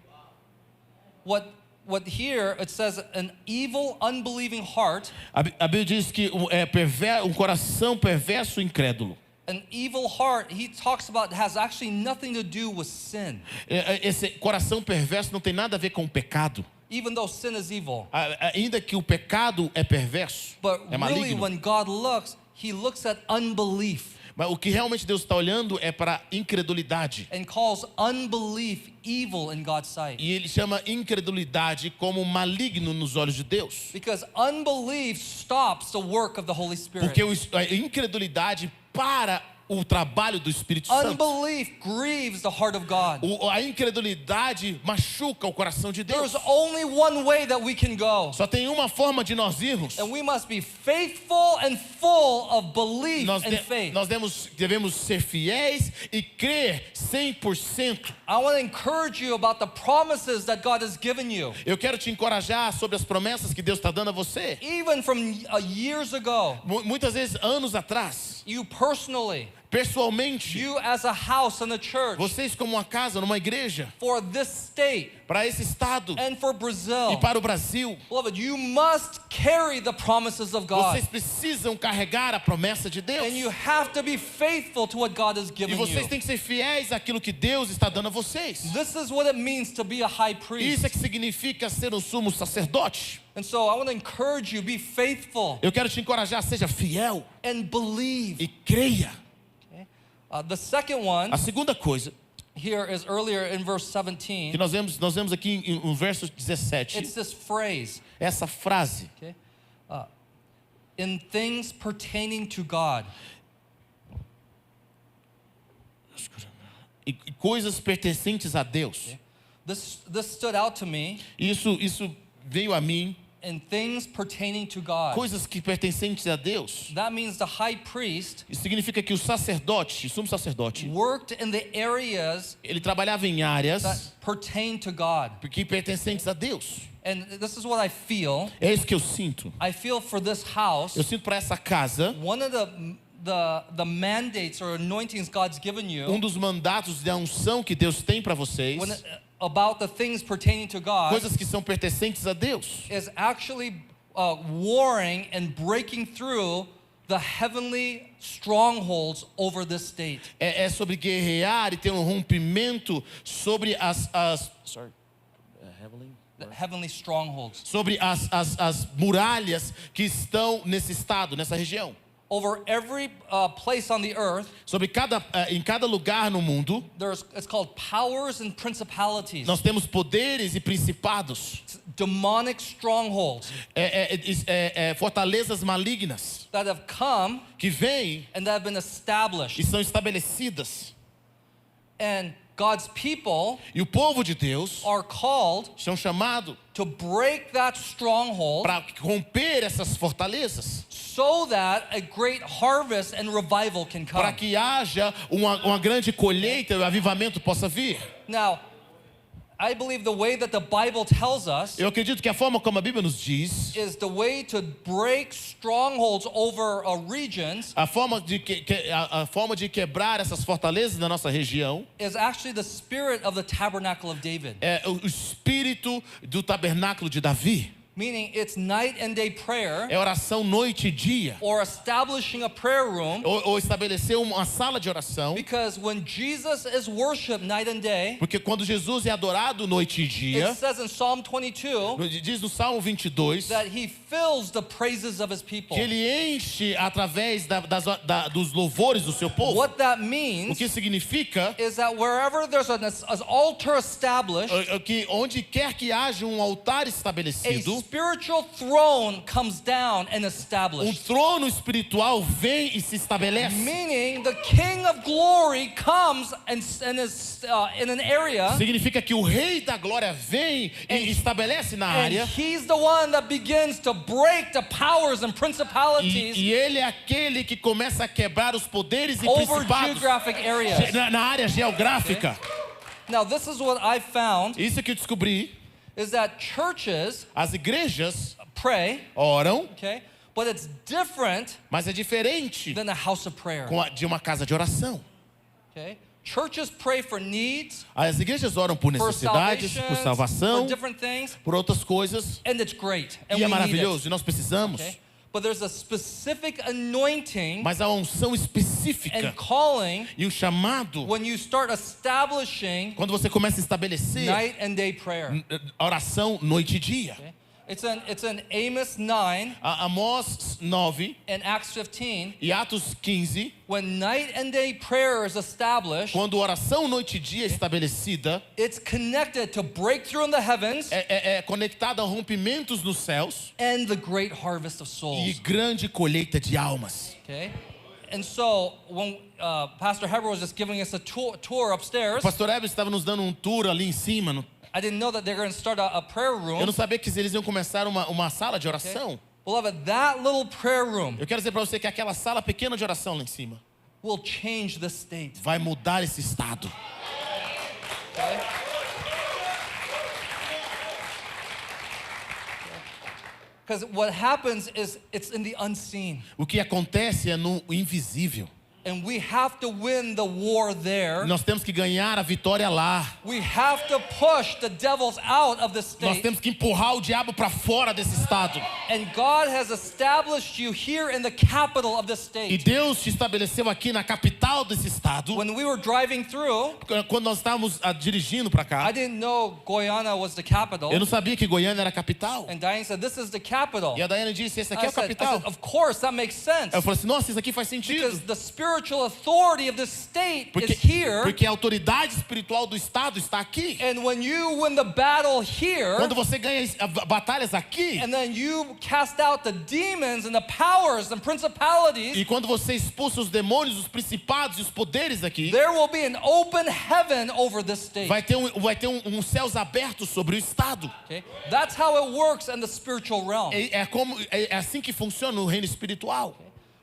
Speaker 1: What what here it says an evil, unbelieving heart.
Speaker 2: A Bíblia diz que um coração perverso e incrédulo.
Speaker 1: An evil heart, he talks about, has actually nothing to do with sin.
Speaker 2: Esse coração perverso não tem nada a ver com o pecado.
Speaker 1: Even though sin is evil.
Speaker 2: Ainda que o pecado é perverso,
Speaker 1: But
Speaker 2: é
Speaker 1: really
Speaker 2: maligno.
Speaker 1: when God looks, he looks at unbelief
Speaker 2: Mas o que realmente Deus está olhando é para a incredulidade.
Speaker 1: and calls unbelief evil in God's sight.
Speaker 2: E Ele chama incredulidade como maligno nos olhos de Deus.
Speaker 1: Because unbelief stops the work of the Holy Spirit.
Speaker 2: Porque a incredulidade para o trabalho do Espírito Santo.
Speaker 1: Unbelief grieves the heart of God.
Speaker 2: A incredulidade machuca o coração de Deus.
Speaker 1: There's only one way that we can go.
Speaker 2: Só tem uma forma de nós irmos.
Speaker 1: And we must be faithful and full of belief
Speaker 2: Nós
Speaker 1: and faith.
Speaker 2: devemos ser fiéis e crer 100%.
Speaker 1: I want to encourage you about the promises that God has given you.
Speaker 2: Eu quero te encorajar sobre as promessas que Deus está dando a você.
Speaker 1: Even from years ago,
Speaker 2: Muitas vezes, anos atrás,
Speaker 1: you personally,
Speaker 2: pessoalmente,
Speaker 1: you as a house and a church,
Speaker 2: vocês como uma casa, numa igreja,
Speaker 1: for this state
Speaker 2: para esse estado
Speaker 1: and for
Speaker 2: e
Speaker 1: Brazil,
Speaker 2: para o Brasil,
Speaker 1: beloved, you must carry the promises of God.
Speaker 2: vocês precisam carregar a promessa de Deus.
Speaker 1: And you have to be faithful to what God has
Speaker 2: E
Speaker 1: given
Speaker 2: vocês
Speaker 1: you.
Speaker 2: têm que ser fiéis àquilo que Deus está dando a vocês.
Speaker 1: This is what it means to be a high priest.
Speaker 2: Isso é que significa ser um sumo sacerdote.
Speaker 1: And so I want to encourage you, be faithful
Speaker 2: Eu quero te encorajar, seja fiel
Speaker 1: and believe.
Speaker 2: e creia.
Speaker 1: Okay? The second one
Speaker 2: A segunda coisa
Speaker 1: here is earlier in verse
Speaker 2: que
Speaker 1: 17.
Speaker 2: nós vemos aqui no verso 17,
Speaker 1: It's this phrase,
Speaker 2: essa frase.
Speaker 1: okay? In things pertaining to God.
Speaker 2: E coisas pertencentes a Deus.
Speaker 1: This stood out to me.
Speaker 2: Isso veio a mim.
Speaker 1: In things pertaining to God.
Speaker 2: Coisas que pertencentes a Deus.
Speaker 1: That means the high priest
Speaker 2: Isso significa que o sacerdote, o sumo sacerdote,
Speaker 1: worked in the areas
Speaker 2: ele trabalhava em áreas
Speaker 1: that pertain to God.
Speaker 2: que pertencentes a Deus.
Speaker 1: And this is what I feel.
Speaker 2: É isso que eu sinto.
Speaker 1: I feel for this house,
Speaker 2: Eu sinto para essa casa,
Speaker 1: one of the mandates or anointings God's given you
Speaker 2: dos mandatos da unção que Deus tem para vocês,
Speaker 1: about the things pertaining to God
Speaker 2: coisas que são pertencentes a Deus,
Speaker 1: is actually warring and breaking through the heavenly strongholds over this state.
Speaker 2: é sobre guerrear e ter um rompimento sobre
Speaker 1: The heavenly strongholds.
Speaker 2: sobre as muralhas que estão nesse estado, nessa região.
Speaker 1: Over every place on the earth,
Speaker 2: Sobre em cada lugar no mundo,
Speaker 1: it's called powers and principalities.
Speaker 2: nós temos poderes e principados,
Speaker 1: Demonic strongholds
Speaker 2: fortalezas malignas
Speaker 1: that have come
Speaker 2: que vêm
Speaker 1: and that have been established.
Speaker 2: e são estabelecidas.
Speaker 1: And God's people
Speaker 2: E o povo de Deus
Speaker 1: are called
Speaker 2: são chamados
Speaker 1: to break that stronghold
Speaker 2: para romper essas fortalezas,
Speaker 1: so that a great harvest and revival can
Speaker 2: para
Speaker 1: come.
Speaker 2: que haja uma grande colheita e o avivamento possa vir.
Speaker 1: Now, I believe the way that the Bible tells us
Speaker 2: Eu acredito que a forma como a Bíblia nos diz,
Speaker 1: is the way to break strongholds over regions
Speaker 2: a forma de quebrar essas fortalezas na nossa região
Speaker 1: is actually the spirit of the tabernacle of David.
Speaker 2: é o espírito do tabernáculo de Davi.
Speaker 1: Meaning it's night and day prayer
Speaker 2: É oração noite e dia.
Speaker 1: or establishing a prayer room,
Speaker 2: Ou estabelecer uma sala de oração.
Speaker 1: because when Jesus is worshipped night and day,
Speaker 2: Porque quando Jesus é adorado noite e
Speaker 1: it
Speaker 2: dia,
Speaker 1: says in Psalm 22
Speaker 2: diz no Salmo 22,
Speaker 1: that he fills the praises of his people.
Speaker 2: que ele enche através dos louvores do seu povo.
Speaker 1: What that
Speaker 2: O
Speaker 1: means
Speaker 2: que significa
Speaker 1: is that wherever there's an altar established,
Speaker 2: que onde quer que haja um altar
Speaker 1: a
Speaker 2: estabelecido,
Speaker 1: spiritual throne comes down and established.
Speaker 2: trono espiritual vem e se estabelece.
Speaker 1: Meaning the King of Glory comes and is in an area,
Speaker 2: Significa que o Rei da Glória vem e estabelece na
Speaker 1: and
Speaker 2: área.
Speaker 1: he's the one that begins to break the powers and principalities
Speaker 2: E ele é aquele que começa a quebrar os poderes e
Speaker 1: over
Speaker 2: principados
Speaker 1: geographic areas.
Speaker 2: na área geográfica.
Speaker 1: Now, this is what I found,
Speaker 2: Isso que eu descobri.
Speaker 1: is that churches
Speaker 2: As igrejas
Speaker 1: pray,
Speaker 2: oram,
Speaker 1: okay, but it's different
Speaker 2: mas é diferente
Speaker 1: than a house of prayer,
Speaker 2: de uma casa de oração.
Speaker 1: okay? Churches pray for needs,
Speaker 2: As igrejas oram por
Speaker 1: for
Speaker 2: necessidades,
Speaker 1: salvation,
Speaker 2: por salvação,
Speaker 1: for different things,
Speaker 2: por outras coisas.
Speaker 1: and it's great. And
Speaker 2: E é
Speaker 1: we need
Speaker 2: maravilhoso,
Speaker 1: it.
Speaker 2: e nós precisamos.
Speaker 1: Okay? But there's a specific anointing
Speaker 2: Mas a unção
Speaker 1: and
Speaker 2: específica
Speaker 1: calling
Speaker 2: e o chamado,
Speaker 1: when you start establishing
Speaker 2: quando você começa a estabelecer
Speaker 1: night and day prayer.
Speaker 2: oração noite e dia.
Speaker 1: Okay? It's in Amos 9
Speaker 2: Amós 9
Speaker 1: and Acts 15.
Speaker 2: e Atos 15,
Speaker 1: When night and day prayer is established,
Speaker 2: quando oração noite e dia é estabelecida,
Speaker 1: it's connected to breakthrough in the heavens
Speaker 2: é conectada a rompimentos nos céus
Speaker 1: and the great harvest of
Speaker 2: e
Speaker 1: souls.
Speaker 2: grande colheita de almas.
Speaker 1: Okay? And so when Pastor Heber was just giving us a tour
Speaker 2: O
Speaker 1: upstairs,
Speaker 2: pastor Heber estava nos dando um tour ali em cima.
Speaker 1: I didn't know that they're going to start a prayer
Speaker 2: Eu
Speaker 1: room.
Speaker 2: não sabia que eles iam começar uma sala de oração.
Speaker 1: Beloved, that little prayer room
Speaker 2: Eu quero dizer para você que aquela sala pequena de oração lá em cima
Speaker 1: will change the state.
Speaker 2: vai mudar esse estado.
Speaker 1: Okay? Because what happens is it's in the unseen.
Speaker 2: O que acontece é no invisível.
Speaker 1: And we have to win the war there.
Speaker 2: Nós temos que ganhar a vitória lá.
Speaker 1: We have to push the devils out of the
Speaker 2: Nós
Speaker 1: state.
Speaker 2: temos que empurrar o diabo para fora desse estado.
Speaker 1: And God has established you here in the capital of the
Speaker 2: E
Speaker 1: state.
Speaker 2: Deus te estabeleceu aqui na capital desse estado.
Speaker 1: When we were driving through,
Speaker 2: Quando nós estávamos dirigindo para
Speaker 1: I
Speaker 2: cá,
Speaker 1: didn't know Guyana was the capital.
Speaker 2: eu não sabia que Goiânia era a capital.
Speaker 1: And Diane said, "This is the capital."
Speaker 2: E a Daiane disse, esse aqui
Speaker 1: I
Speaker 2: é a
Speaker 1: said,
Speaker 2: capital.
Speaker 1: "Of course, that makes sense.
Speaker 2: Eu falei assim, nossa, isso aqui faz sentido.
Speaker 1: Because the spiritual authority of the state is here.
Speaker 2: Porque a autoridade espiritual do estado está aqui.
Speaker 1: And when you win the battle here,
Speaker 2: Quando você ganha batalhas aqui,
Speaker 1: and then you cast out the demons and the powers and principalities,
Speaker 2: e quando você expulsa os demônios, os principados e os poderes aqui,
Speaker 1: there will be an open heaven over this state.
Speaker 2: vai ter céus abertos sobre o estado.
Speaker 1: Okay? That's how it works in the spiritual realm.
Speaker 2: É assim que funciona no reino espiritual.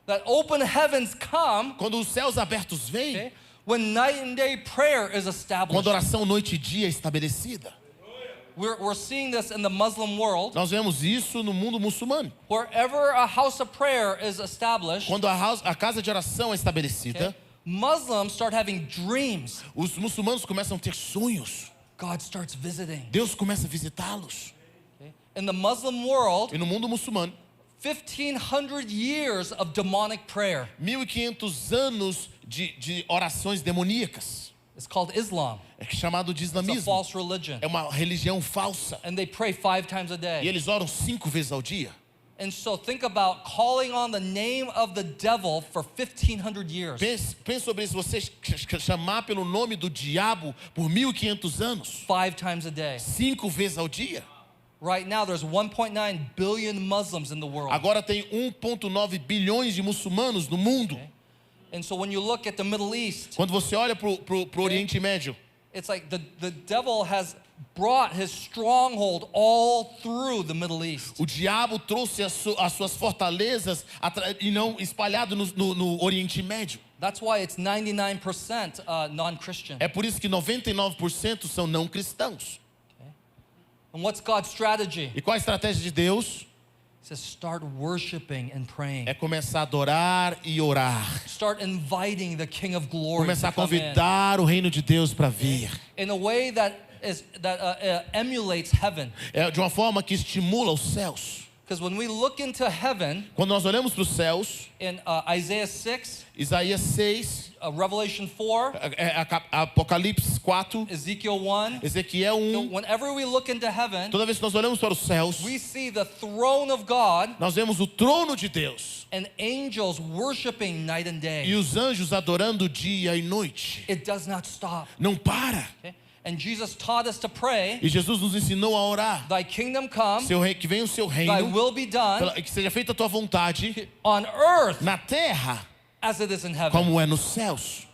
Speaker 1: That open heavens come,
Speaker 2: Quando os céus abertos vêm,
Speaker 1: okay, when night and day prayer is established.
Speaker 2: quando a oração noite e dia é estabelecida.
Speaker 1: We're seeing this in the Muslim world.
Speaker 2: Nós vemos isso no mundo muçulmano.
Speaker 1: Wherever a house of prayer is established,
Speaker 2: Quando a casa de oração é estabelecida,
Speaker 1: okay, Muslims start having dreams.
Speaker 2: os muçulmanos começam a ter sonhos.
Speaker 1: God starts visiting.
Speaker 2: Deus começa a visitá-los.
Speaker 1: Okay? In the Muslim world,
Speaker 2: E no mundo muçulmano,
Speaker 1: 1,500 years of demonic prayer.
Speaker 2: 1500 anos de orações demoníacas.
Speaker 1: It's called Islam.
Speaker 2: É chamado de
Speaker 1: It's a
Speaker 2: islamismo.
Speaker 1: false religion.
Speaker 2: É uma religião falsa.
Speaker 1: And they pray 5 times a
Speaker 2: E
Speaker 1: day.
Speaker 2: eles oram 5 vezes ao dia.
Speaker 1: And so think about calling on the name of the devil for 1,500 years.
Speaker 2: Pense sobre isso. Você chamar pelo nome do diabo por 1500 anos.
Speaker 1: 5 times a day.
Speaker 2: 5 vezes ao dia.
Speaker 1: Right now, there's 1.9 billion Muslims in the world.
Speaker 2: Agora tem 1,9 bilhões de muçulmanos no mundo.
Speaker 1: And so when you look at the Middle East,
Speaker 2: Quando você olha pro Oriente Médio,
Speaker 1: it's like the devil has brought his stronghold all through the Middle East.
Speaker 2: o diabo trouxe as suas fortalezas e não espalhado no Oriente Médio.
Speaker 1: That's why it's 99% non-Christian.
Speaker 2: É por isso que 99% são não cristãos.
Speaker 1: And what's God's strategy?
Speaker 2: E qual a estratégia de Deus?
Speaker 1: He says, start worshiping and praying.
Speaker 2: É começar a adorar e orar.
Speaker 1: Start inviting the King of Glory
Speaker 2: Começar a
Speaker 1: to come in
Speaker 2: convidar o reino de Deus para vir.
Speaker 1: in a way that emulates heaven.
Speaker 2: É de uma forma que estimula os céus.
Speaker 1: Because when we look into heaven,
Speaker 2: Quando nós olhamos para os céus,
Speaker 1: in Isaiah 6,
Speaker 2: Isaías 6,
Speaker 1: Revelation 4,
Speaker 2: Apocalipse 4,
Speaker 1: Ezekiel 1,
Speaker 2: Ezequiel
Speaker 1: so
Speaker 2: 1,
Speaker 1: whenever we look into heaven,
Speaker 2: toda vez que nós olhamos para os céus,
Speaker 1: we see the throne of God
Speaker 2: nós vemos o trono de Deus
Speaker 1: and angels worshiping night and
Speaker 2: e
Speaker 1: day.
Speaker 2: os anjos adorando dia e noite.
Speaker 1: It does not stop.
Speaker 2: Não para.
Speaker 1: Okay? And Jesus taught us to pray,
Speaker 2: E Jesus nos ensinou a orar.
Speaker 1: thy kingdom come,
Speaker 2: Que venha o seu
Speaker 1: thy
Speaker 2: reino,
Speaker 1: will be done
Speaker 2: que seja feita a tua vontade
Speaker 1: on earth
Speaker 2: na terra
Speaker 1: as it is in heaven.
Speaker 2: como é nos céus.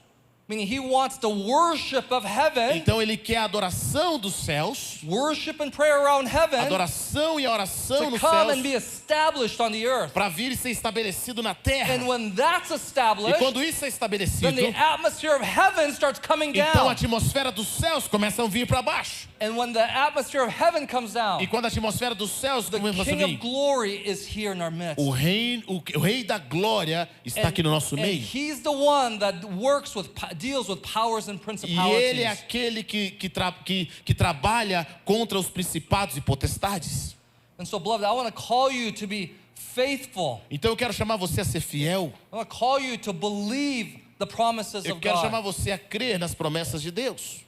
Speaker 1: Meaning he wants the worship of heaven,
Speaker 2: Então ele quer a adoração dos céus,
Speaker 1: worship and prayer around heaven,
Speaker 2: adoração e a oração
Speaker 1: to
Speaker 2: nos
Speaker 1: come and
Speaker 2: céus
Speaker 1: be established on the earth.
Speaker 2: para vir e ser estabelecido na terra.
Speaker 1: And when that's
Speaker 2: E
Speaker 1: established,
Speaker 2: quando isso é estabelecido,
Speaker 1: then the atmosphere of heaven starts coming
Speaker 2: então a
Speaker 1: down.
Speaker 2: atmosfera dos céus começa a vir para baixo.
Speaker 1: And when the atmosphere of heaven comes down,
Speaker 2: E quando a atmosfera dos céus
Speaker 1: the
Speaker 2: começa a
Speaker 1: King of
Speaker 2: vir,
Speaker 1: Glory is here in our midst.
Speaker 2: o rei da glória está aqui no nosso
Speaker 1: and
Speaker 2: meio.
Speaker 1: he's the one that works with, deals with powers and
Speaker 2: E
Speaker 1: principalities.
Speaker 2: ele é aquele que trabalha contra os principados e potestades.
Speaker 1: And so, beloved, I want to call you to be faithful.
Speaker 2: Então eu quero chamar você a ser fiel.
Speaker 1: I want to call you to believe the promises
Speaker 2: Eu
Speaker 1: of
Speaker 2: quero chamar
Speaker 1: God.
Speaker 2: você a crer nas promessas de Deus.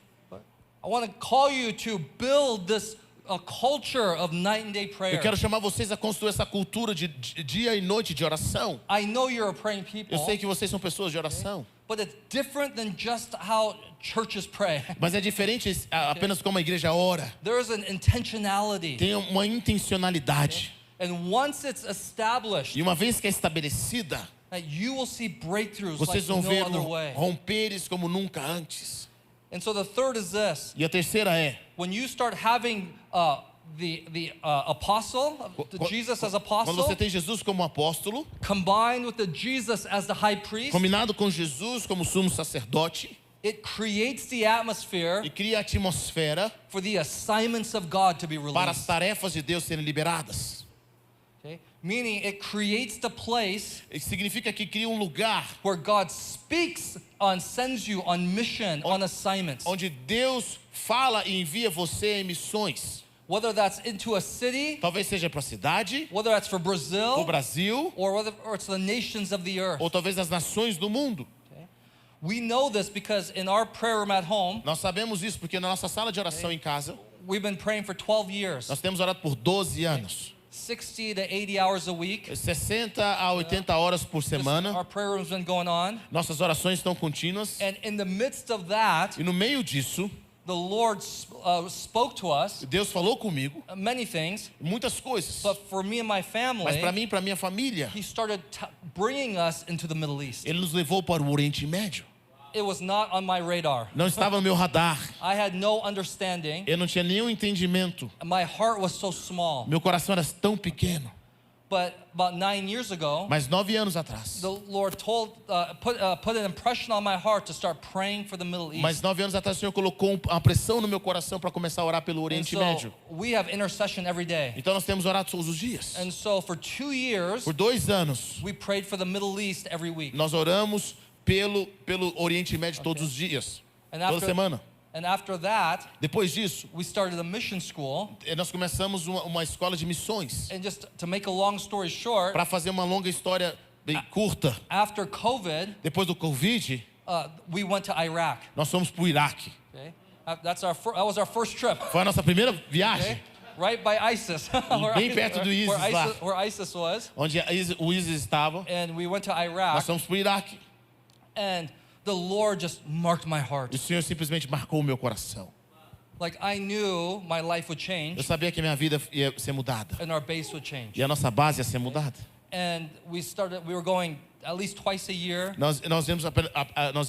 Speaker 1: I want to call you to build this a culture of night and day
Speaker 2: Eu
Speaker 1: prayer.
Speaker 2: quero chamar vocês a construir essa cultura de dia e noite de oração.
Speaker 1: I know you're a praying people,
Speaker 2: Eu sei que vocês são pessoas de oração,
Speaker 1: but it's different than just how churches pray.
Speaker 2: mas é diferente apenas como a igreja ora.
Speaker 1: There is an intentionality.
Speaker 2: Tem uma intencionalidade.
Speaker 1: And once it's established,
Speaker 2: E uma vez que é estabelecida,
Speaker 1: that you will see breakthroughs
Speaker 2: vocês
Speaker 1: like
Speaker 2: vão
Speaker 1: no
Speaker 2: ver
Speaker 1: other way.
Speaker 2: romperes como nunca antes.
Speaker 1: And so the third is this.
Speaker 2: E a terceira é,
Speaker 1: When you start having the apostle, the Jesus as
Speaker 2: quando
Speaker 1: apostle,
Speaker 2: você tem Jesus como apóstolo,
Speaker 1: combined with the Jesus as the high priest,
Speaker 2: combinado com Jesus como sumo sacerdote,
Speaker 1: it creates the atmosphere
Speaker 2: e cria a atmosfera
Speaker 1: for the assignments of God to be
Speaker 2: para as
Speaker 1: released.
Speaker 2: tarefas de Deus serem liberadas.
Speaker 1: Okay? Meaning it creates the place
Speaker 2: Isso significa que cria lugar
Speaker 1: where God speaks and sends you on mission, on assignments.
Speaker 2: onde Deus fala e envia você em missões.
Speaker 1: Whether that's into a city,
Speaker 2: Talvez seja para a cidade,
Speaker 1: whether that's for
Speaker 2: o
Speaker 1: Brazil,
Speaker 2: Brasil,
Speaker 1: or it's the nations of the earth.
Speaker 2: ou talvez as nações do mundo.
Speaker 1: Okay? We know this because in our prayer room at home,
Speaker 2: Nós sabemos isso porque na nossa sala de oração em casa,
Speaker 1: we've been praying for 12 years,
Speaker 2: nós temos orado por 12 anos.
Speaker 1: 60 to 80 hours a week.
Speaker 2: 60 a 80 horas por
Speaker 1: Our
Speaker 2: semana.
Speaker 1: prayer room's been going on.
Speaker 2: Nossas orações estão contínuas.
Speaker 1: And in the midst of that,
Speaker 2: E no meio disso,
Speaker 1: the Lord spoke to us
Speaker 2: Deus falou comigo
Speaker 1: many things,
Speaker 2: muitas coisas.
Speaker 1: but for me and my
Speaker 2: Mas
Speaker 1: family,
Speaker 2: para mim e para minha família,
Speaker 1: He started bringing us into the Middle East.
Speaker 2: Ele nos levou para o Oriente Médio.
Speaker 1: It was not on my radar.
Speaker 2: Não estava no meu radar.
Speaker 1: I had no understanding.
Speaker 2: Eu não tinha nenhum entendimento.
Speaker 1: My heart was so small.
Speaker 2: Meu coração era tão pequeno.
Speaker 1: But about 9 years ago,
Speaker 2: Mas 9 anos atrás.
Speaker 1: the Lord put an impression on my heart to start praying for the Middle East.
Speaker 2: Mas 9 anos atrás o Senhor colocou uma pressão no meu coração para começar a orar pelo
Speaker 1: And
Speaker 2: Oriente
Speaker 1: so
Speaker 2: Médio.
Speaker 1: we have intercession every day.
Speaker 2: Então nós temos orado todos os dias.
Speaker 1: And so for 2 years,
Speaker 2: Por 2 anos,
Speaker 1: we prayed for the Middle East every week.
Speaker 2: nós oramos pelo Oriente Médio todos os dias.
Speaker 1: And
Speaker 2: Toda semana.
Speaker 1: and after that,
Speaker 2: Depois disso,
Speaker 1: we started a mission school.
Speaker 2: nós começamos uma escola de missões.
Speaker 1: And just to make a long story short,
Speaker 2: Para fazer uma longa história bem curta,
Speaker 1: after COVID,
Speaker 2: depois do Covid,
Speaker 1: we went to Iraq.
Speaker 2: nós fomos para o Iraque.
Speaker 1: Okay? That was our first trip.
Speaker 2: Foi a nossa primeira viagem,
Speaker 1: Okay? Right by ISIS.
Speaker 2: Bem perto do ISIS lá.
Speaker 1: where ISIS was.
Speaker 2: onde o ISIS estava.
Speaker 1: And we went to
Speaker 2: Nós
Speaker 1: Iraq.
Speaker 2: fomos para o Iraque.
Speaker 1: And the Lord just marked my heart.
Speaker 2: E o Senhor simplesmente marcou o meu coração.
Speaker 1: Like I knew my life would
Speaker 2: Eu
Speaker 1: change
Speaker 2: sabia que a minha vida ia ser mudada.
Speaker 1: and our base would change.
Speaker 2: E a nossa base ia ser mudada.
Speaker 1: And we were going at least twice a year,
Speaker 2: Nós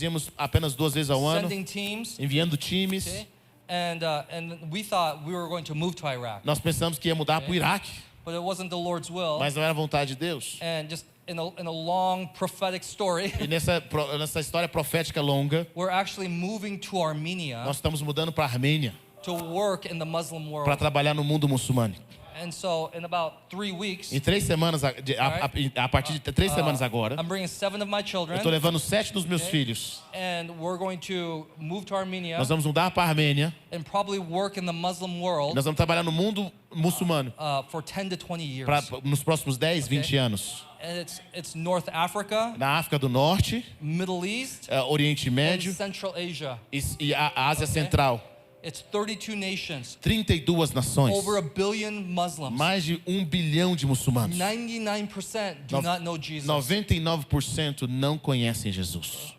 Speaker 2: íamos apenas 2 vezes ao ano,
Speaker 1: sending teams.
Speaker 2: enviando times.
Speaker 1: Okay? And we thought we were going to move to Iraq.
Speaker 2: Nós pensamos que ia mudar para o Iraque,
Speaker 1: But it wasn't the Lord's will.
Speaker 2: mas não era a vontade de Deus.
Speaker 1: And just in a long prophetic story,
Speaker 2: E nessa história profética longa,
Speaker 1: we're actually moving to Armenia
Speaker 2: nós estamos mudando para a Armênia
Speaker 1: to work in the Muslim
Speaker 2: para
Speaker 1: world.
Speaker 2: trabalhar no mundo muçulmano.
Speaker 1: And so in about 3 weeks,
Speaker 2: Em 3 semanas, a partir de 3 semanas agora,
Speaker 1: I'm bringing 7 of my
Speaker 2: eu
Speaker 1: children,
Speaker 2: estou levando 7 dos meus filhos.
Speaker 1: and we're going to move to Armenia
Speaker 2: Nós vamos mudar para a Armênia.
Speaker 1: and probably work in the Muslim world
Speaker 2: Nós vamos trabalhar no mundo muçulmano
Speaker 1: for 10 to 20 years.
Speaker 2: nos próximos 10, 20 anos.
Speaker 1: And it's North Africa,
Speaker 2: Na África do Norte,
Speaker 1: Middle East,
Speaker 2: Oriente
Speaker 1: and
Speaker 2: Médio
Speaker 1: Central Asia.
Speaker 2: e a Ásia Central.
Speaker 1: It's 32 nations,
Speaker 2: 32 nações.
Speaker 1: over 1 billion Muslims.
Speaker 2: Mais de 1 bilhão de muçulmanos.
Speaker 1: 99% do not know Jesus.
Speaker 2: 99% não conhecem Jesus.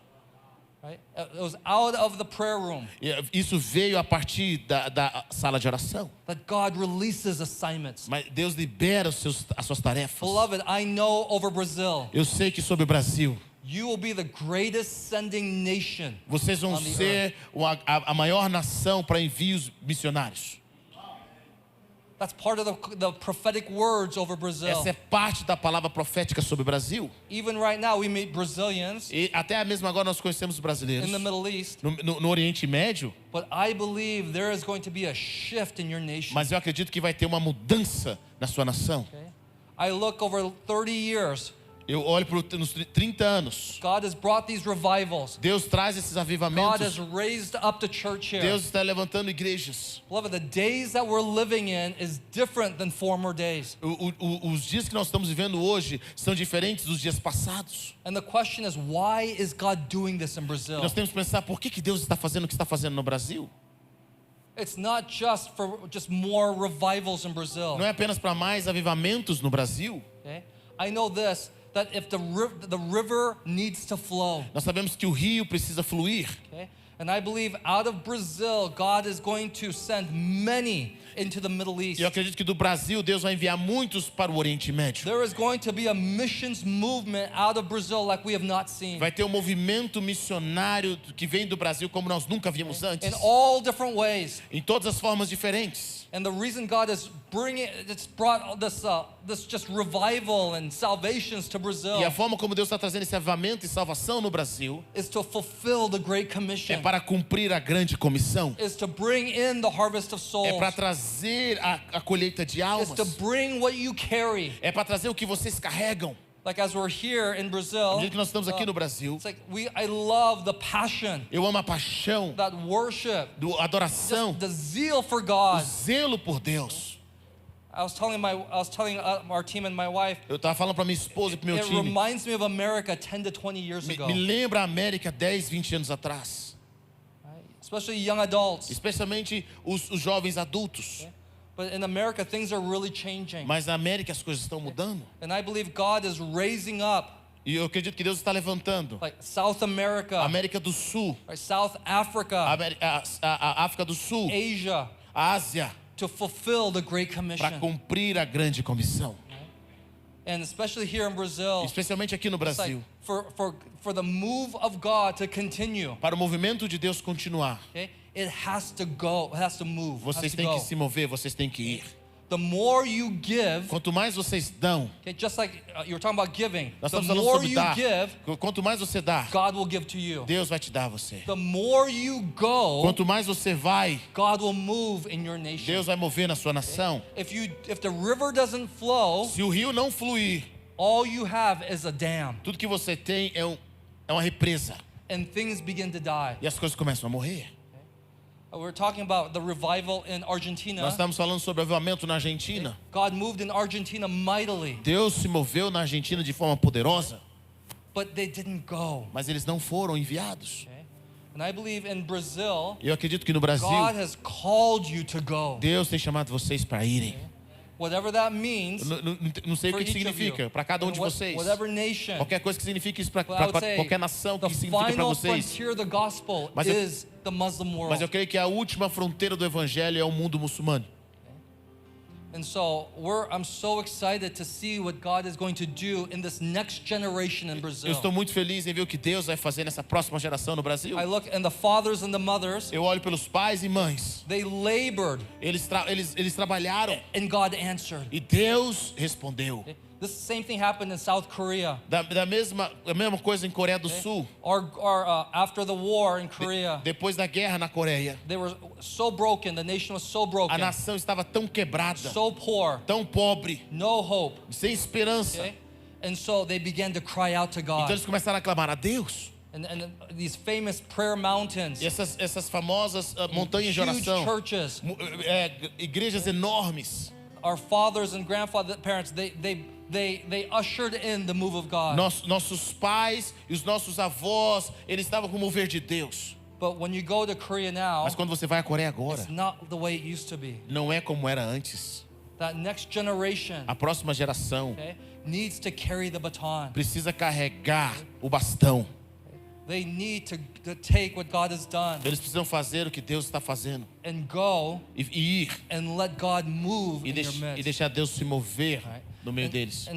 Speaker 1: Right? It was out of the prayer room
Speaker 2: E isso veio a partir da sala de oração.
Speaker 1: that God releases assignments.
Speaker 2: Mas Deus libera as suas tarefas.
Speaker 1: Beloved, I know over Brazil,
Speaker 2: Eu sei que sobre o Brasil,
Speaker 1: you will be the greatest sending nation.
Speaker 2: vocês vão
Speaker 1: On the
Speaker 2: ser a maior nação para envios missionários.
Speaker 1: That's part of the prophetic words over Brazil.
Speaker 2: Essa é parte da palavra profética sobre o Brasil.
Speaker 1: Even right now, we meet Brazilians
Speaker 2: E até mesmo agora nós conhecemos os brasileiros
Speaker 1: in the Middle East.
Speaker 2: no Oriente Médio,
Speaker 1: But I believe there is going to be a shift in your nation.
Speaker 2: mas eu acredito que vai ter uma mudança na sua nação.
Speaker 1: Okay? I look over 30 years.
Speaker 2: Eu olho para nos 30 anos.
Speaker 1: God has brought these revivals.
Speaker 2: Deus traz esses
Speaker 1: God has
Speaker 2: avivamentos.
Speaker 1: raised up the church here.
Speaker 2: Deus está levantando igrejas.
Speaker 1: Beloved, the days that we're living in is different than former days.
Speaker 2: Os dias que nós estamos vivendo hoje são diferentes dos dias passados.
Speaker 1: And the question is, why is God doing this in Brazil?
Speaker 2: Nós temos que pensar por que Deus está fazendo o que está fazendo no Brasil.
Speaker 1: It's not just for more revivals in Brazil.
Speaker 2: Não é apenas para mais avivamentos no Brasil.
Speaker 1: Okay? I know this, that if the river needs to flow,
Speaker 2: Nós sabemos que o rio precisa fluir.
Speaker 1: okay? And I believe out of Brazil, God is going to send many into the Middle East.
Speaker 2: E eu acredito que do Brasil Deus vai enviar muitos para o Oriente Médio.
Speaker 1: There is going to be a missions movement out of Brazil like we have not seen.
Speaker 2: Vai ter um movimento missionário que vem do Brasil como nós nunca vimos antes.
Speaker 1: In all different ways.
Speaker 2: Em todas as formas diferentes.
Speaker 1: And the reason God is it's brought this just revival and salvations to Brazil
Speaker 2: E a forma como Deus está trazendo esse avivamento e salvação no Brasil
Speaker 1: is to fulfill the Great
Speaker 2: é
Speaker 1: Commission.
Speaker 2: para cumprir a grande comissão.
Speaker 1: Is to bring in the harvest of
Speaker 2: É
Speaker 1: souls.
Speaker 2: para trazer a colheita de
Speaker 1: Is
Speaker 2: almas.
Speaker 1: to bring what you carry.
Speaker 2: É para trazer o que vocês carregam.
Speaker 1: Like as we're here in
Speaker 2: No
Speaker 1: Brazil,
Speaker 2: dia que nós estamos aqui no Brasil,
Speaker 1: it's like I love the passion,
Speaker 2: eu amo a paixão,
Speaker 1: that worship,
Speaker 2: a adoração,
Speaker 1: the zeal for
Speaker 2: o
Speaker 1: God.
Speaker 2: zelo por Deus.
Speaker 1: I was telling our team and my wife,
Speaker 2: Eu estava falando para minha esposa e para o meu
Speaker 1: it
Speaker 2: time.
Speaker 1: reminds me of America 10 to 20 years ago.
Speaker 2: Me lembra a América 10, 20 anos atrás.
Speaker 1: Right? Especially young adults.
Speaker 2: Especialmente os jovens adultos.
Speaker 1: But in America, things are really changing.
Speaker 2: Mas na América as coisas estão mudando.
Speaker 1: And I believe God is raising up,
Speaker 2: E eu acredito que Deus está levantando
Speaker 1: like South America,
Speaker 2: a América do Sul,
Speaker 1: right, South Africa,
Speaker 2: a África do Sul,
Speaker 1: Asia,
Speaker 2: a Ásia,
Speaker 1: to fulfill the Great
Speaker 2: para
Speaker 1: Commission.
Speaker 2: cumprir a grande comissão.
Speaker 1: And especially here in Brazil,
Speaker 2: Especialmente aqui no
Speaker 1: it's like
Speaker 2: Brasil.
Speaker 1: for the move of God to continue,
Speaker 2: Para o movimento de Deus continuar,
Speaker 1: okay, it has to go, it has to move, it has
Speaker 2: vocês
Speaker 1: to
Speaker 2: têm
Speaker 1: go.
Speaker 2: que se mover, vocês têm que ir.
Speaker 1: The more you give,
Speaker 2: Quanto mais vocês dão,
Speaker 1: okay, just like you were talking about giving,
Speaker 2: nós
Speaker 1: the
Speaker 2: estamos falando
Speaker 1: more
Speaker 2: sobre
Speaker 1: you
Speaker 2: dar.
Speaker 1: give,
Speaker 2: Quanto mais você dá,
Speaker 1: God will give to you.
Speaker 2: Deus vai te dar a você.
Speaker 1: The more you go,
Speaker 2: Quanto mais você vai,
Speaker 1: God will move in your nation.
Speaker 2: Deus vai mover na sua nação.
Speaker 1: If the river doesn't flow,
Speaker 2: Se o rio não fluir,
Speaker 1: all you have is a dam,
Speaker 2: tudo que você tem é uma represa.
Speaker 1: and things begin to die.
Speaker 2: E as coisas começam a morrer.
Speaker 1: We're talking about the revival in Argentina.
Speaker 2: Nós estamos falando sobre avivamento na Argentina.
Speaker 1: God moved in Argentina mightily,
Speaker 2: Deus se moveu na Argentina de forma poderosa,
Speaker 1: but they didn't go.
Speaker 2: mas eles não foram enviados.
Speaker 1: Okay? And I believe in Brazil,
Speaker 2: E eu acredito que no Brasil,
Speaker 1: God has called you to go.
Speaker 2: Deus tem chamado vocês para irem.
Speaker 1: Whatever that means
Speaker 2: Não sei o
Speaker 1: for
Speaker 2: que
Speaker 1: each of you.
Speaker 2: significa para cada um de vocês.
Speaker 1: Whatever nation.
Speaker 2: Qualquer coisa que signifique isso para
Speaker 1: But I would say
Speaker 2: qualquer nação
Speaker 1: the
Speaker 2: que signifique para
Speaker 1: final
Speaker 2: vocês.
Speaker 1: frontier of the gospel
Speaker 2: Mas eu-
Speaker 1: is the Muslim world.
Speaker 2: Mas eu creio que a última fronteira do evangelho é o mundo muçulmano.
Speaker 1: And so I'm so excited to see what God is going to do in this next generation in
Speaker 2: Eu
Speaker 1: Brazil.
Speaker 2: estou muito feliz em ver o que Deus vai fazer nessa próxima geração no Brasil.
Speaker 1: I look and the fathers and the mothers,
Speaker 2: Eu olho pelos pais e mães.
Speaker 1: they labored
Speaker 2: Eles trabalharam
Speaker 1: and God answered.
Speaker 2: e Deus respondeu.
Speaker 1: This same thing happened in South Korea.
Speaker 2: A mesma coisa em Coreia do Sul.
Speaker 1: After the war in Korea,
Speaker 2: Depois da guerra na Coreia,
Speaker 1: they were so broken. The nation was so
Speaker 2: a
Speaker 1: broken,
Speaker 2: nação estava tão quebrada,
Speaker 1: so poor,
Speaker 2: tão pobre,
Speaker 1: no hope.
Speaker 2: sem esperança.
Speaker 1: Okay? And so they began to cry out to
Speaker 2: Então
Speaker 1: God.
Speaker 2: eles começaram a clamar a Deus.
Speaker 1: And these famous prayer mountains,
Speaker 2: E essas famosas montanhas de
Speaker 1: huge
Speaker 2: oração,
Speaker 1: churches,
Speaker 2: igrejas enormes.
Speaker 1: our fathers and grandparents, they ushered in the move of God.
Speaker 2: Nossos pais e os nossos avós, eles estavam com o mover de Deus.
Speaker 1: But when you go to Korea now,
Speaker 2: Mas quando você vai à Coreia agora,
Speaker 1: it's not the way it used to be.
Speaker 2: não é como era antes.
Speaker 1: That next generation,
Speaker 2: A próxima geração
Speaker 1: okay, needs to carry the baton.
Speaker 2: precisa carregar o bastão.
Speaker 1: They need to take what God has done
Speaker 2: Eles precisam fazer o que Deus está fazendo
Speaker 1: and go
Speaker 2: e ir
Speaker 1: and let God move
Speaker 2: e
Speaker 1: in your midst.
Speaker 2: deixar Deus se mover
Speaker 1: Right?
Speaker 2: no meio
Speaker 1: And-
Speaker 2: deles.
Speaker 1: and